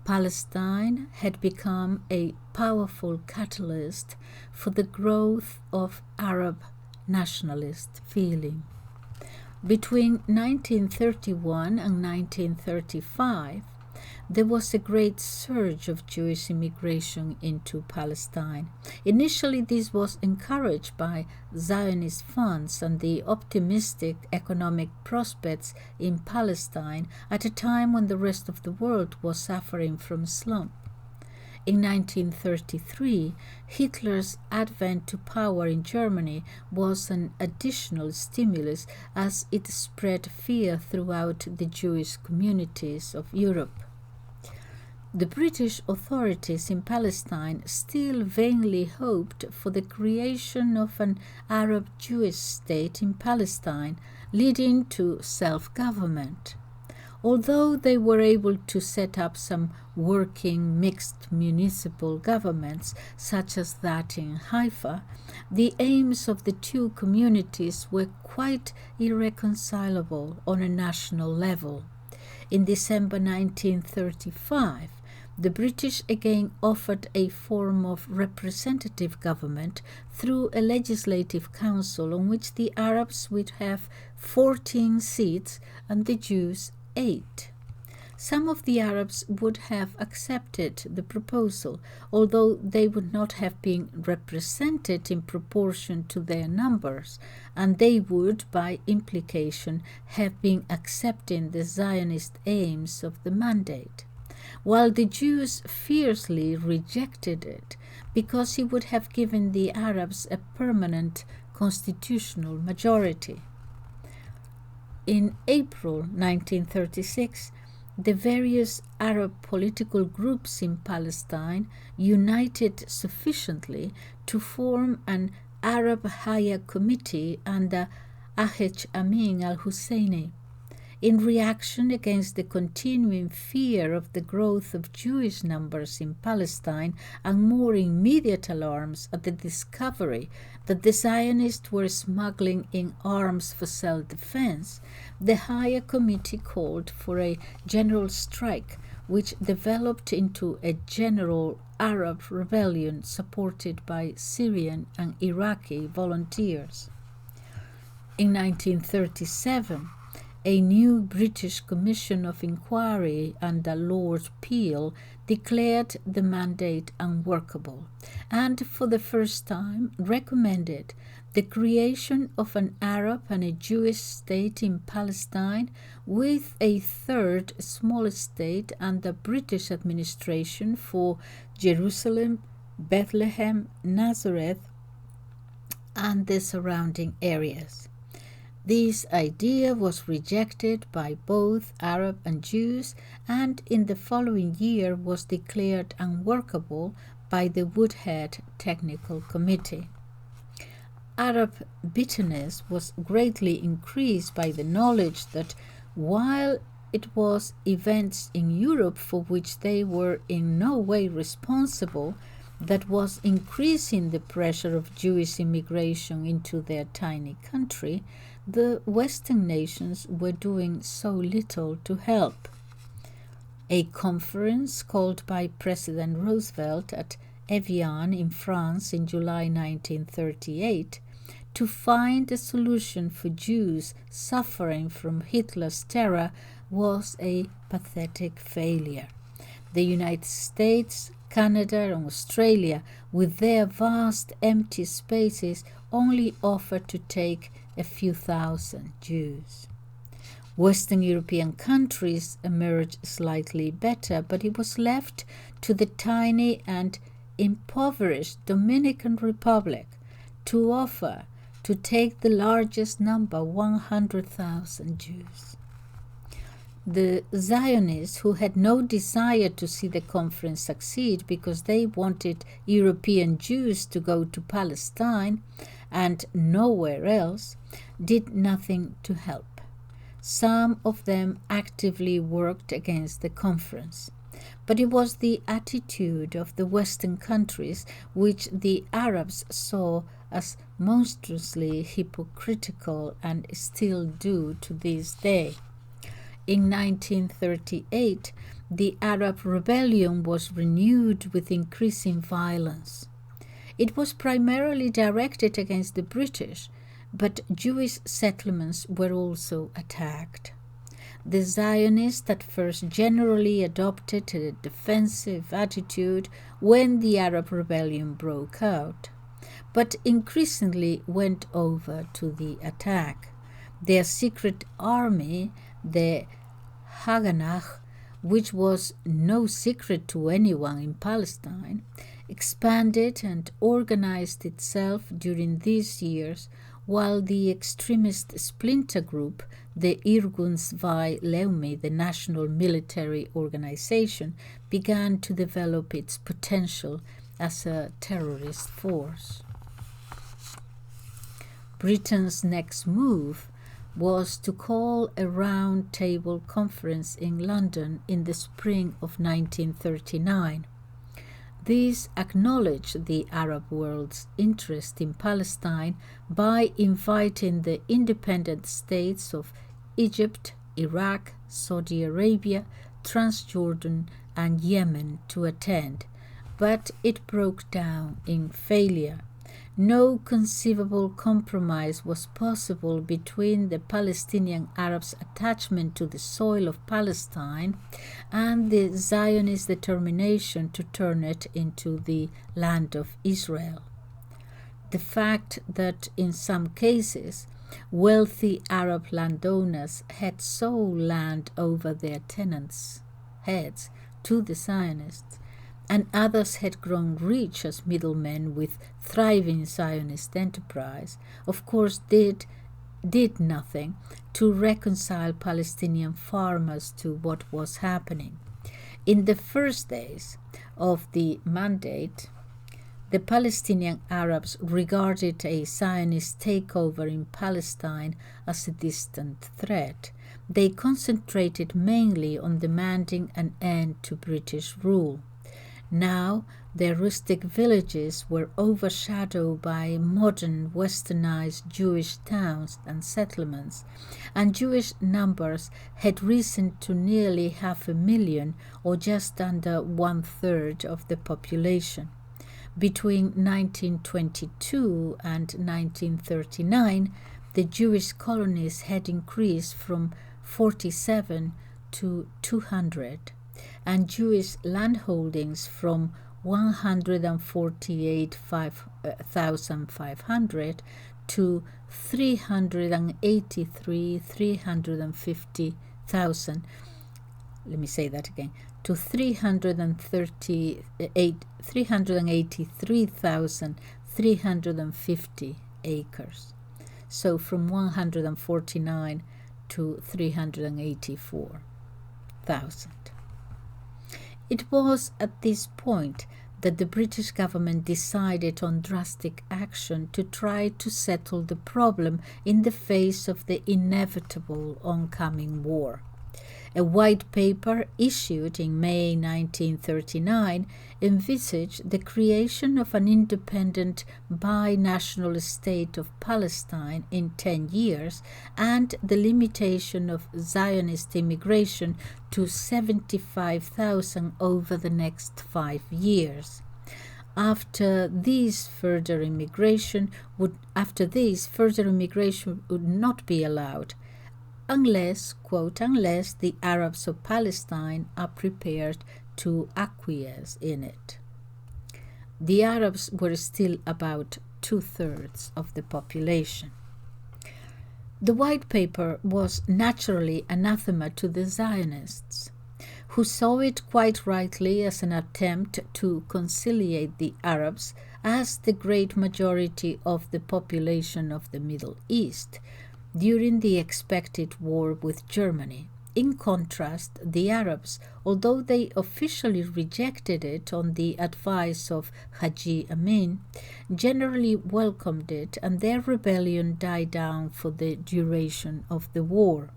Palestine had become a powerful catalyst for the growth of Arab nationalist feeling. Between 1931 and 1935, there was a great surge of Jewish immigration into Palestine. Initially, this was encouraged by Zionist funds and the optimistic economic prospects in Palestine at a time when the rest of the world was suffering from slump. In 1933, Hitler's advent to power in Germany was an additional stimulus as it spread fear throughout the Jewish communities of Europe. The British authorities in Palestine still vainly hoped for the creation of an Arab Jewish state in Palestine, leading to self-government. Although they were able to set up some working mixed municipal governments, such as that in Haifa, the aims of the two communities were quite irreconcilable on a national level. In December 1935, the British again offered a form of representative government through a legislative council on which the Arabs would have 14 seats and the Jews 8. Some of the Arabs would have accepted the proposal, although they would not have been represented in proportion to their numbers, and they would, by implication, have been accepting the Zionist aims of the mandate, while the Jews fiercely rejected it because it would have given the Arabs a permanent constitutional majority. In April 1936, the various Arab political groups in Palestine united sufficiently to form an Arab Higher Committee under Ahej Amin al-Husseini. In reaction against the continuing fear of the growth of Jewish numbers in Palestine and more immediate alarms at the discovery that the Zionists were smuggling in arms for self-defense, the Higher Committee called for a general strike, which developed into a general Arab rebellion supported by Syrian and Iraqi volunteers. In 1937, a new British Commission of Inquiry under Lord Peel declared the mandate unworkable and for the first time recommended the creation of an Arab and a Jewish state in Palestine, with a third small state under British administration for Jerusalem, Bethlehem, Nazareth, and the surrounding areas. This idea was rejected by both Arab and Jews, and in the following year was declared unworkable by the Woodhead Technical Committee. Arab bitterness was greatly increased by the knowledge that while it was events in Europe for which they were in no way responsible that was increasing the pressure of Jewish immigration into their tiny country, the Western nations were doing so little to help. A conference called by President Roosevelt at Evian in France in July 1938 to find a solution for Jews suffering from Hitler's terror was a pathetic failure. The United States, Canada, and Australia, with their vast empty spaces, only offered to take a few thousand Jews. Western European countries emerged slightly better, but it was left to the tiny and impoverished Dominican Republic to offer to take the largest number, 100,000 Jews. The Zionists, who had no desire to see the conference succeed because they wanted European Jews to go to Palestine and nowhere else, did nothing to help. Some of them actively worked against the conference. But it was the attitude of the Western countries which the Arabs saw as monstrously hypocritical and still do to this day. In 1938, the Arab rebellion was renewed with increasing violence. It was primarily directed against the British, but Jewish settlements were also attacked. The Zionists at first generally adopted a defensive attitude when the Arab rebellion broke out, but increasingly went over to the attack. Their secret army, the Haganah, which was no secret to anyone in Palestine, expanded and organized itself during these years, while the extremist splinter group, the Irgun Zvi Leumi, the national military organization, began to develop its potential as a terrorist force. Britain's next move was to call a round-table conference in London in the spring of 1939. This acknowledged the Arab world's interest in Palestine by inviting the independent states of Egypt, Iraq, Saudi Arabia, Transjordan, and Yemen to attend, but it broke down in failure. No conceivable compromise was possible between the Palestinian Arabs' attachment to the soil of Palestine and the Zionist determination to turn it into the land of Israel. The fact that in some cases wealthy Arab landowners had sold land over their tenants' heads to the Zionists, and others had grown rich as middlemen with thriving Zionist enterprise, of course did nothing to reconcile Palestinian farmers to what was happening. In the first days of the mandate, the Palestinian Arabs regarded a Zionist takeover in Palestine as a distant threat. They concentrated mainly on demanding an end to British rule. Now, their rustic villages were overshadowed by modern westernized Jewish towns and settlements, and Jewish numbers had risen to nearly 500,000, or just under 1/3 of the population. Between 1922 and 1939, the Jewish colonies had increased from 47 to 200. And Jewish landholdings from 148,500 to 350,000. Let me say that again. To 383,350 acres. So from 149 to 384,000. It was at this point that the British government decided on drastic action to try to settle the problem in the face of the inevitable oncoming war. A white paper issued in May 1939 envisaged the creation of an independent binational state of Palestine in 10 years and the limitation of Zionist immigration to 75,000 over the next 5 years. After these, further immigration would not be allowed, unless, quote, unless the Arabs of Palestine are prepared to acquiesce in it. The Arabs were still about 2/3 of the population. The white paper was naturally anathema to the Zionists, who saw it quite rightly as an attempt to conciliate the Arabs as the great majority of the population of the Middle East during the expected war with Germany. In contrast, the Arabs, although they officially rejected it on the advice of Haji Amin, generally welcomed it, and their rebellion died down for the duration of the war.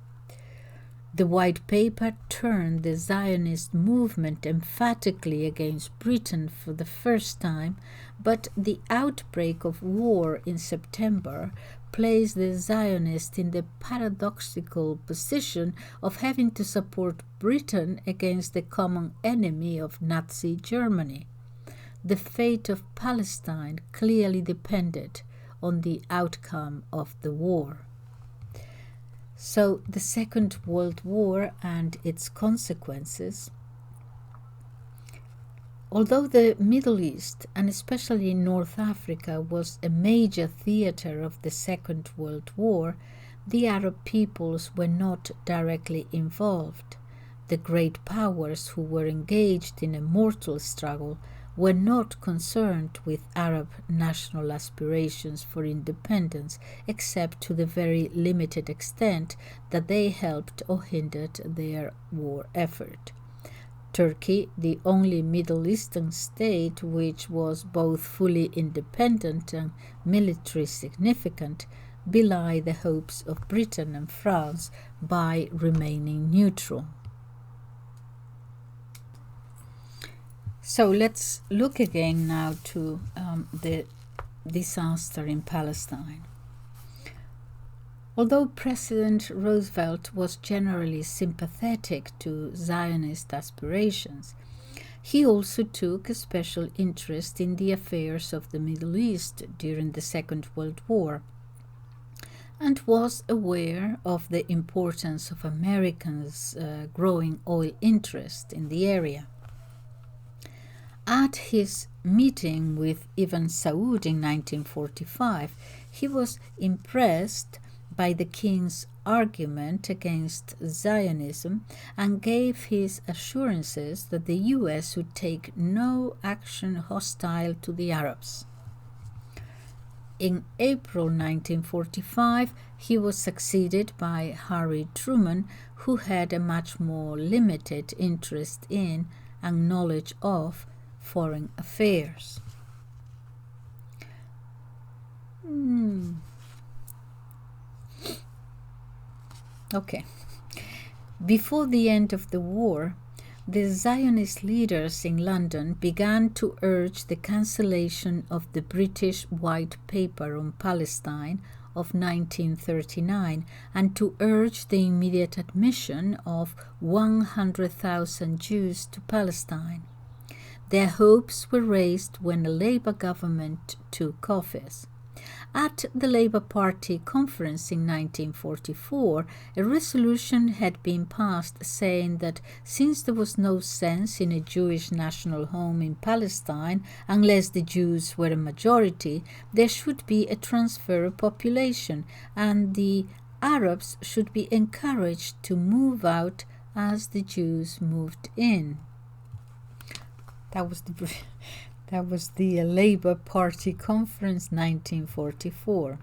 The white paper turned the Zionist movement emphatically against Britain for the first time, but the outbreak of war in September placed the Zionists in the paradoxical position of having to support Britain against the common enemy of Nazi Germany. The fate of Palestine clearly depended on the outcome of the war. So the Second World War and its consequences. Although the Middle East, and especially North Africa, was a major theater of the Second World War, the Arab peoples were not directly involved. The great powers who were engaged in a mortal struggle were not concerned with Arab national aspirations for independence, except to the very limited extent that they helped or hindered their war effort. Turkey, the only Middle Eastern state which was both fully independent and militarily significant, belied the hopes of Britain and France by remaining neutral. So let's look again now to the disaster in Palestine. Although President Roosevelt was generally sympathetic to Zionist aspirations, he also took a special interest in the affairs of the Middle East during the Second World War and was aware of the importance of Americans' growing oil interest in the area. At his meeting with Ibn Saud in 1945, he was impressed by the king's argument against Zionism and gave his assurances that the U.S. would take no action hostile to the Arabs. In April 1945, he was succeeded by Harry Truman, who had a much more limited interest in and knowledge of foreign affairs. Okay. Before the end of the war, the Zionist leaders in London began to urge the cancellation of the British White Paper on Palestine of 1939 and to urge the immediate admission of 100,000 Jews to Palestine. Their hopes were raised when a Labour government took office. At the Labour Party conference in 1944, a resolution had been passed saying that since there was no sense in a Jewish national home in Palestine unless the Jews were a majority, there should be a transfer of population and the Arabs should be encouraged to move out as the Jews moved in. That was the Labour Party Conference 1944.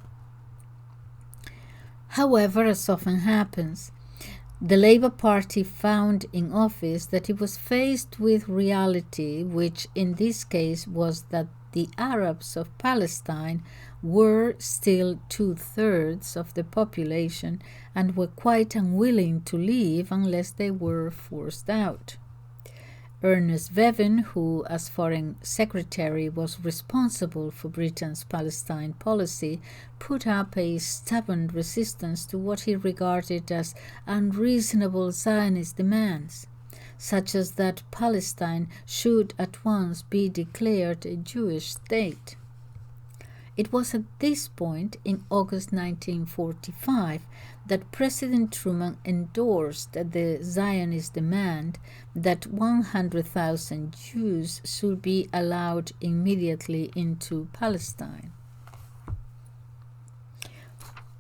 However, as often happens, the Labour Party found in office that it was faced with reality, which in this case was that the Arabs of Palestine were still 2/3 of the population and were quite unwilling to leave unless they were forced out. Ernest Bevin, who as Foreign Secretary was responsible for Britain's Palestine policy, put up a stubborn resistance to what he regarded as unreasonable Zionist demands, such as that Palestine should at once be declared a Jewish state. It was at this point, in August 1945, that President Truman endorsed the Zionist demand that 100,000 Jews should be allowed immediately into Palestine.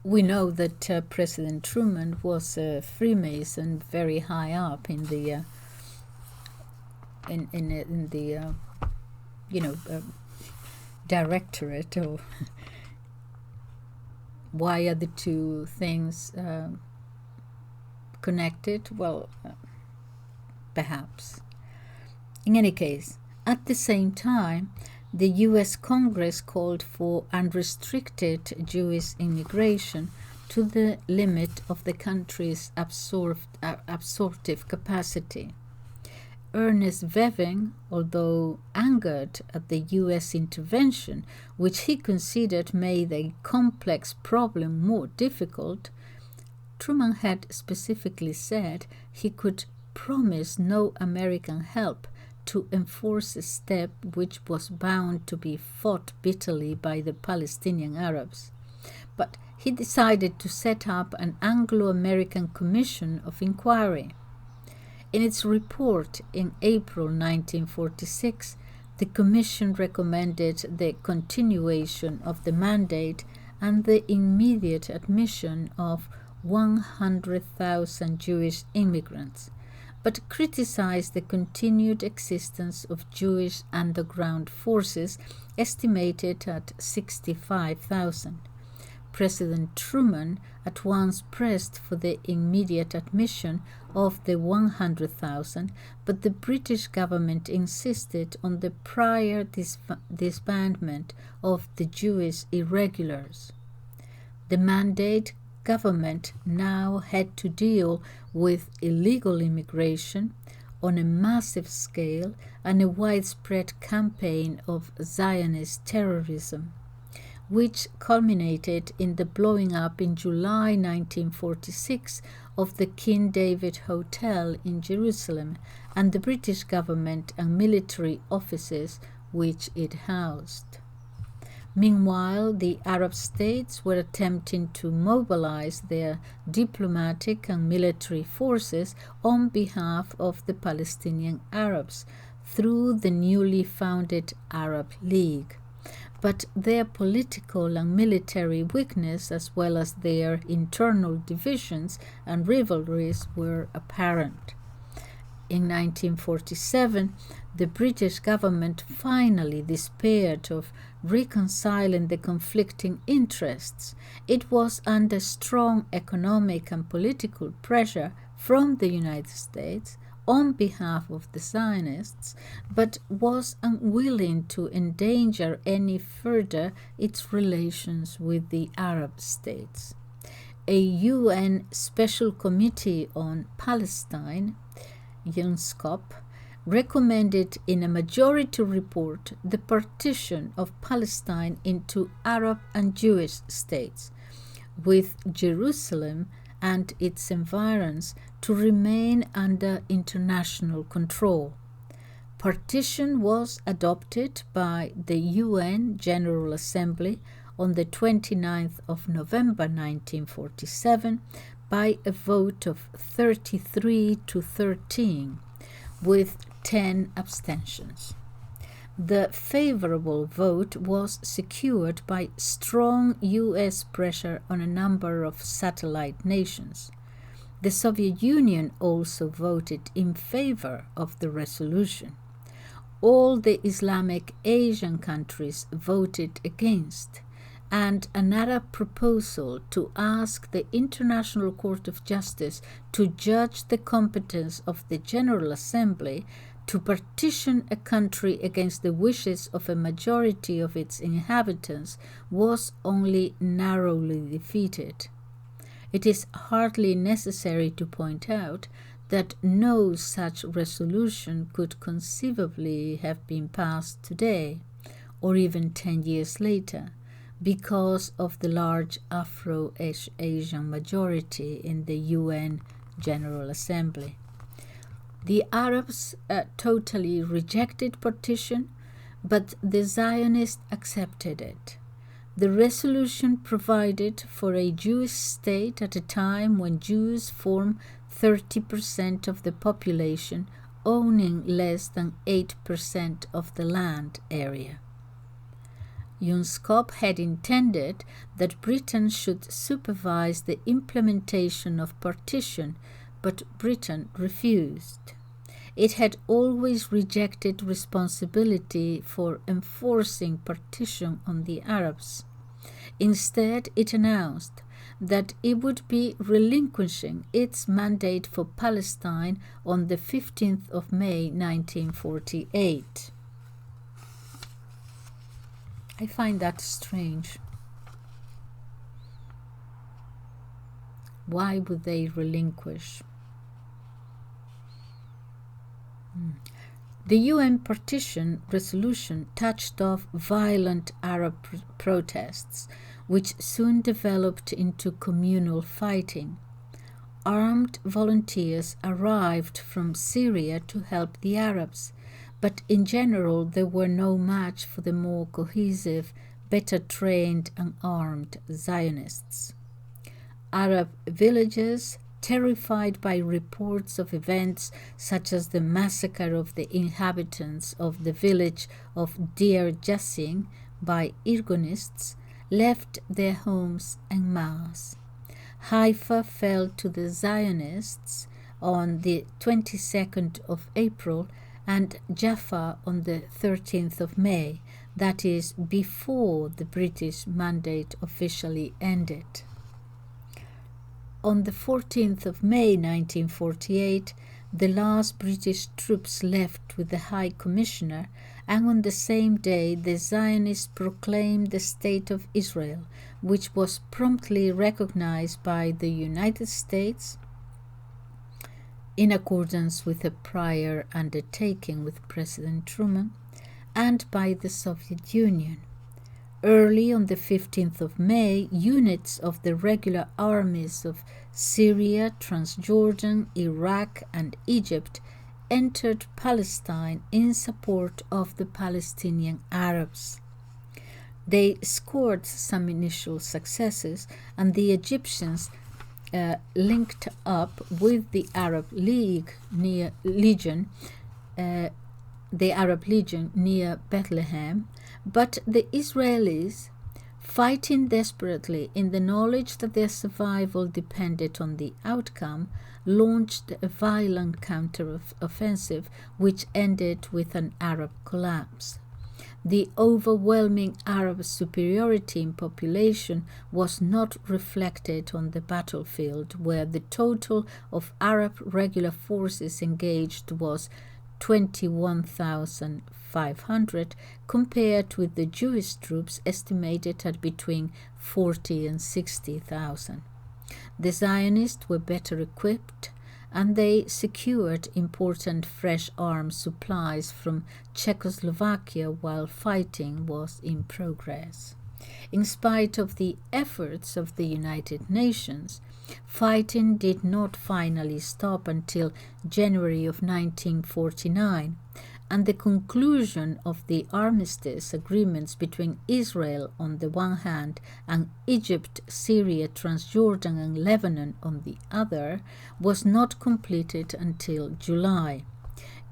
We know that President Truman was a Freemason, very high up in the directorate. Or why are the two things connected? Well, perhaps. In any case, at the same time, the U.S. Congress called for unrestricted Jewish immigration to the limit of the country's absorptive capacity. Ernest Bevin, although angered at the U.S. intervention, which he considered made a complex problem more difficult, Truman had specifically said he could promise no American help to enforce a step which was bound to be fought bitterly by the Palestinian Arabs. But he decided to set up an Anglo-American Commission of Inquiry. In its report in April 1946, the Commission recommended the continuation of the mandate and the immediate admission of 100,000 Jewish immigrants, but criticized the continued existence of Jewish underground forces estimated at 65,000. President Truman at once pressed for the immediate admission of the 100,000, but the British government insisted on the prior disbandment of the Jewish irregulars. The mandate government now had to deal with illegal immigration on a massive scale and a widespread campaign of Zionist terrorism, which culminated in the blowing up in July 1946 of the King David Hotel in Jerusalem and the British government and military offices which it housed. Meanwhile, the Arab states were attempting to mobilize their diplomatic and military forces on behalf of the Palestinian Arabs through the newly founded Arab League. But their political and military weakness, as well as their internal divisions and rivalries, were apparent. In 1947, the British government finally despaired of reconciling the conflicting interests. It was under strong economic and political pressure from the United States on behalf of the Zionists, but was unwilling to endanger any further its relations with the Arab states. A UN Special Committee on Palestine, UNSCOP, recommended in a majority report the partition of Palestine into Arab and Jewish states, with Jerusalem and its environs to remain under international control. Partition was adopted by the UN General Assembly on the 29th of November 1947 by a vote of 33 to 13, with 10 abstentions. The favorable vote was secured by strong U.S. pressure on a number of satellite nations. The Soviet Union also voted in favor of the resolution. All the Islamic Asian countries voted against, and an Arab proposal to ask the International Court of Justice to judge the competence of the General Assembly to partition a country against the wishes of a majority of its inhabitants was only narrowly defeated. It is hardly necessary to point out that no such resolution could conceivably have been passed today, or even 10 years later, because of the large Afro-Asian majority in the UN General Assembly. The Arabs totally rejected partition, but the Zionists accepted it. The resolution provided for a Jewish state at a time when Jews form 30% of the population, owning less than 8% of the land area. UNSCOP had intended that Britain should supervise the implementation of partition, but Britain refused. It had always rejected responsibility for enforcing partition on the Arabs. Instead, it announced that it would be relinquishing its mandate for Palestine on the 15th of May 1948. I find that strange. Why would they relinquish? The UN partition resolution touched off violent Arab protests, which soon developed into communal fighting. Armed volunteers arrived from Syria to help the Arabs, but in general they were no match for the more cohesive, better trained and armed Zionists. Arab villages, terrified by reports of events such as the massacre of the inhabitants of the village of Deir Jassin by Irgonists, left their homes en masse. Haifa fell to the Zionists on the 22nd of April and Jaffa on the 13th of May, that is, before the British mandate officially ended. On the 14th of May 1948, the last British troops left with the High Commissioner, and on the same day the Zionists proclaimed the State of Israel, which was promptly recognized by the United States in accordance with a prior undertaking with President Truman, and by the Soviet Union. Early on the 15th of May, units of the regular armies of Syria, Transjordan, Iraq, and Egypt entered Palestine in support of the Palestinian Arabs. They scored some initial successes, and the Egyptians linked up with the Arab Legion near Bethlehem, but the Israelis, fighting desperately in the knowledge that their survival depended on the outcome, launched a violent counter-offensive which ended with an Arab collapse. The overwhelming Arab superiority in population was not reflected on the battlefield, where the total of Arab regular forces engaged was 21,500, compared with the Jewish troops estimated at between 40 and 60,000. The Zionists were better equipped, and they secured important fresh arms supplies from Czechoslovakia while fighting was in progress. In spite of the efforts of the United Nations, fighting did not finally stop until January of 1949, and the conclusion of the armistice agreements between Israel on the one hand and Egypt, Syria, Transjordan and Lebanon on the other was not completed until July.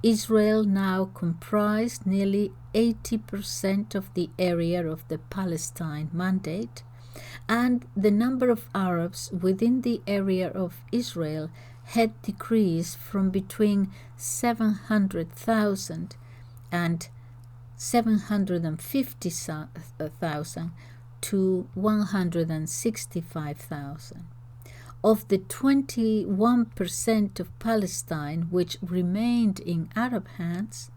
Israel now comprised nearly 80% of the area of the Palestine Mandate, and the number of Arabs within the area of Israel had decreased from between 700,000 and 750,000 to 165,000. Of the 21% of Palestine which remained in Arab hands,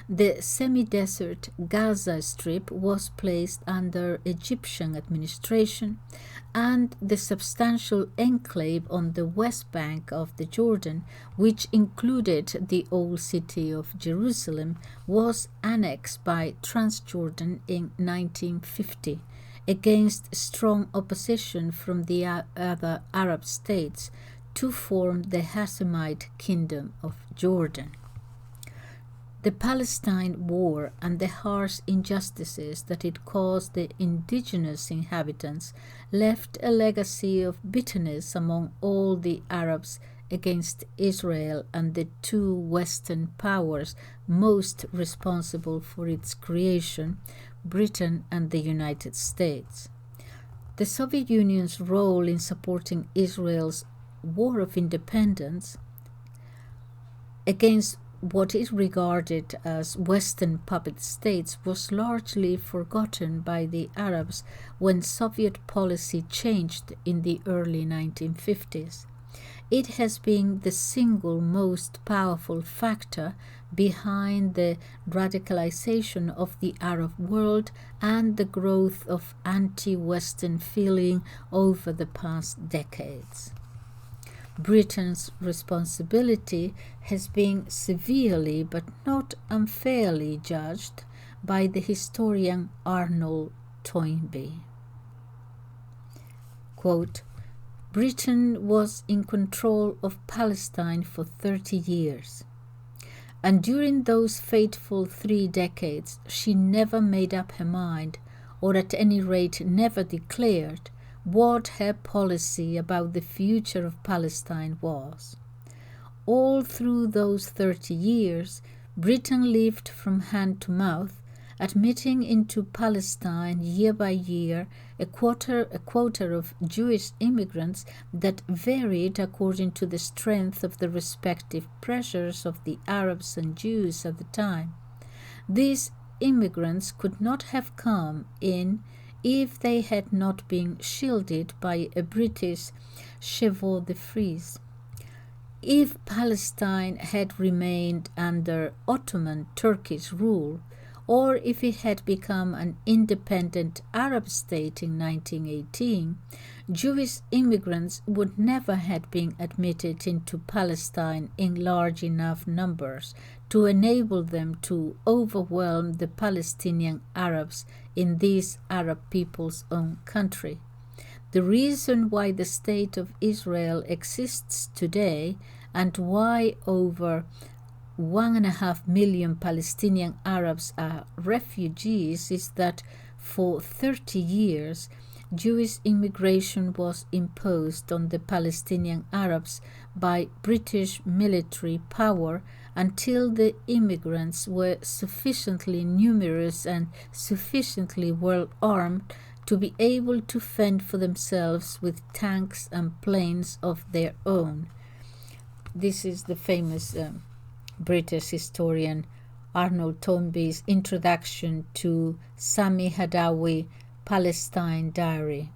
the semi-desert Gaza Strip was placed under Egyptian administration, and the substantial enclave on the west bank of the Jordan, which included the old city of Jerusalem, was annexed by Transjordan in 1950, against strong opposition from the other Arab states, to form the Hashemite Kingdom of Jordan. The Palestine War and the harsh injustices that it caused the indigenous inhabitants left a legacy of bitterness among all the Arabs against Israel and the two Western powers most responsible for its creation, Britain and the United States. The Soviet Union's role in supporting Israel's war of independence against what is regarded as Western puppet states was largely forgotten by the Arabs when Soviet policy changed in the early 1950s. It has been the single most powerful factor behind the radicalization of the Arab world and the growth of anti-Western feeling over the past decades. Britain's responsibility has been severely but not unfairly judged by the historian Arnold Toynbee. Quote, Britain was in control of Palestine for 30 years, and during those fateful 3 decades she never made up her mind, or at any rate never declared, what her policy about the future of Palestine was. All through those 30 years, Britain lived from hand to mouth, admitting into Palestine year by year a quota of Jewish immigrants that varied according to the strength of the respective pressures of the Arabs and Jews at the time. These immigrants could not have come in if they had not been shielded by a British chevaux de frise. If Palestine had remained under Ottoman Turkish rule, or if it had become an independent Arab state in 1918, Jewish immigrants would never have been admitted into Palestine in large enough numbers to enable them to overwhelm the Palestinian Arabs in this Arab people's own country. The reason why the State of Israel exists today and why over 1.5 million Palestinian Arabs are refugees is that for 30 years Jewish immigration was imposed on the Palestinian Arabs by British military power until the immigrants were sufficiently numerous and sufficiently well armed to be able to fend for themselves with tanks and planes of their own. This is the famous British historian Arnold Toynbee's introduction to Sami Hadawi, Palestine Diary,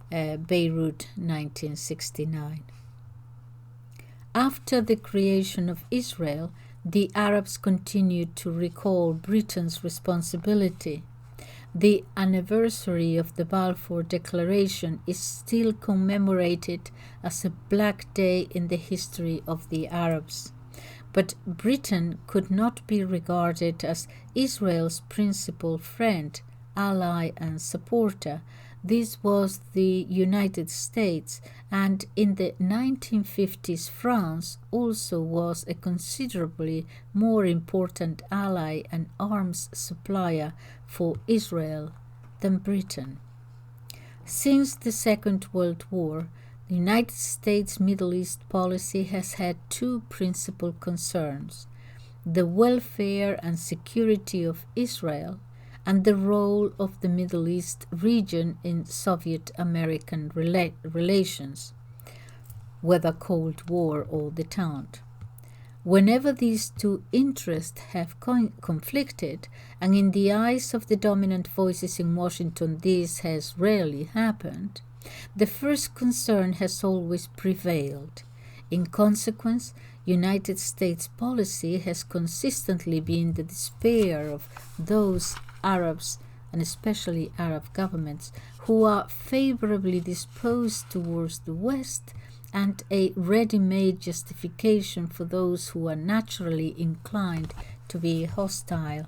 Beirut, 1969. After the creation of Israel, the Arabs continued to recall Britain's responsibility. The anniversary of the Balfour Declaration is still commemorated as a black day in the history of the Arabs. But Britain could not be regarded as Israel's principal friend, ally and supporter. This was the United States, and in the 1950s France also was a considerably more important ally and arms supplier for Israel than Britain. Since the Second World War, the United States Middle East policy has had two principal concerns: the welfare and security of Israel and the role of the Middle East region in Soviet-American relations, whether Cold War or Détente. Whenever these two interests have conflicted, and in the eyes of the dominant voices in Washington this has rarely happened, the first concern has always prevailed. In consequence, United States policy has consistently been the despair of those Arabs, and especially Arab governments, who are favorably disposed towards the West, and a ready-made justification for those who are naturally inclined to be hostile.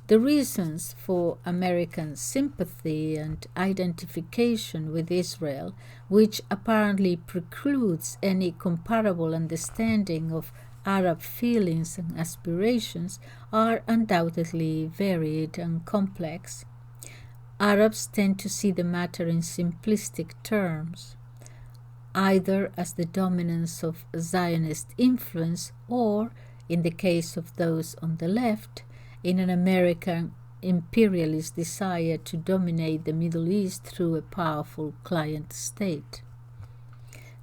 The reasons for American sympathy and identification with Israel, which apparently precludes any comparable understanding of Arab feelings and aspirations, are undoubtedly varied and complex. Arabs tend to see the matter in simplistic terms, either as the dominance of Zionist influence or, in the case of those on the left, in an American imperialist desire to dominate the Middle East through a powerful client state.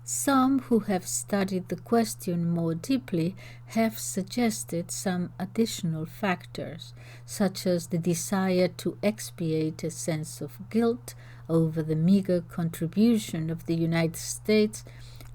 Some who have studied the question more deeply have suggested some additional factors, such as the desire to expiate a sense of guilt over the meager contribution of the United States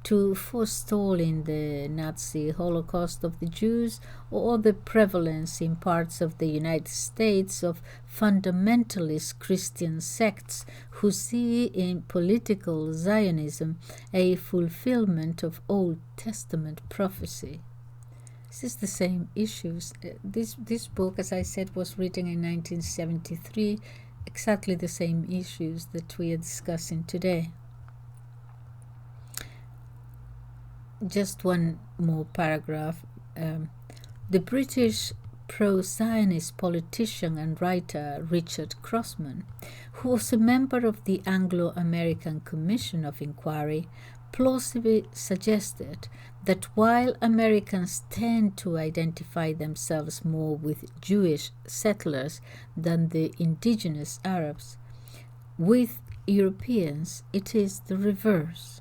to forestalling the Nazi Holocaust of the Jews, or the prevalence in parts of the United States of fundamentalist Christian sects who see in political Zionism a fulfillment of Old Testament prophecy. This is the same issues. This book, as I said, was written in 1973, exactly the same issues that we are discussing today. Just one more paragraph. The British pro-Zionist politician and writer Richard Crossman, who was a member of the Anglo-American Commission of Inquiry, plausibly suggested that while Americans tend to identify themselves more with Jewish settlers than the indigenous Arabs, with Europeans it is the reverse.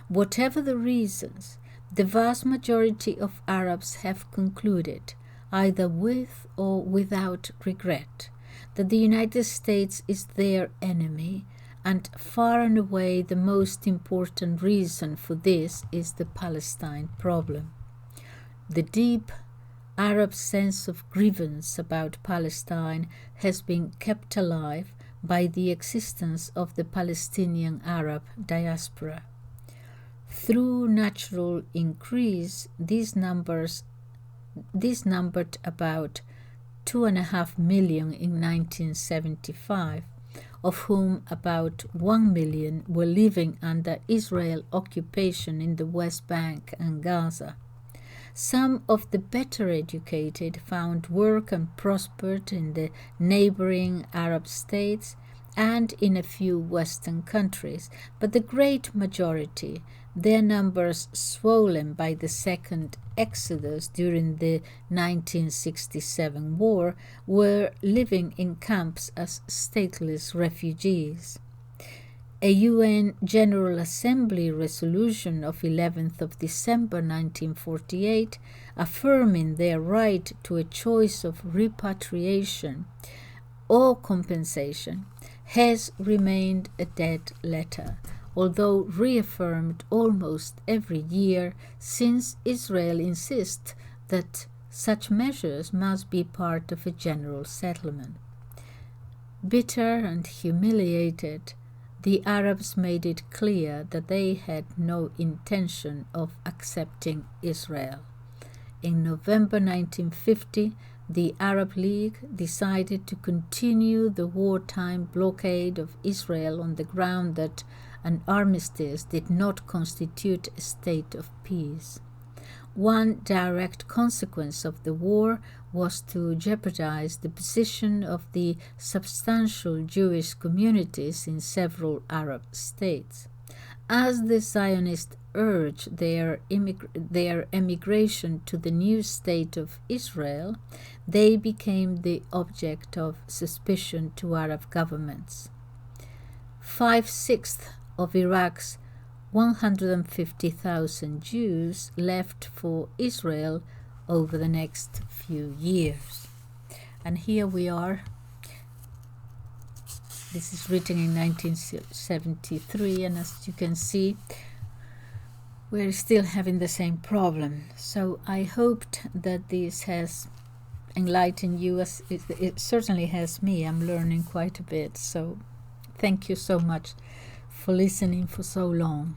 Whatever the reasons, the vast majority of Arabs have concluded, either with or without regret, that the United States is their enemy, and far and away the most important reason for this is the Palestine problem. The deep Arab sense of grievance about Palestine has been kept alive by the existence of the Palestinian Arab diaspora. Through natural increase, these numbered about 2.5 million in 1975, of whom about 1 million were living under Israel occupation in the West Bank and Gaza. Some of the better educated found work and prospered in the neighboring Arab states and in a few Western countries, but the great majority, their numbers swollen by the second exodus during the 1967 war, were living in camps as stateless refugees. A UN General Assembly resolution of 11th of December 1948, affirming their right to a choice of repatriation or compensation, has remained a dead letter, although reaffirmed almost every year, since Israel insists that such measures must be part of a general settlement. Bitter and humiliated, the Arabs made it clear that they had no intention of accepting Israel. In November 1950, the Arab League decided to continue the wartime blockade of Israel on the ground that an armistice did not constitute a state of peace. One direct consequence of the war was to jeopardize the position of the substantial Jewish communities in several Arab states. As the Zionists urged their emigration to the new state of Israel, they became the object of suspicion to Arab governments. 5/6 of Iraq's 150,000 Jews left for Israel over the next few years. And here we are. This is written in 1973, and as you can see, we're still having the same problem. So I hoped that this has enlightened you, as it certainly has me. I'm learning quite a bit. So thank you so much for listening for so long.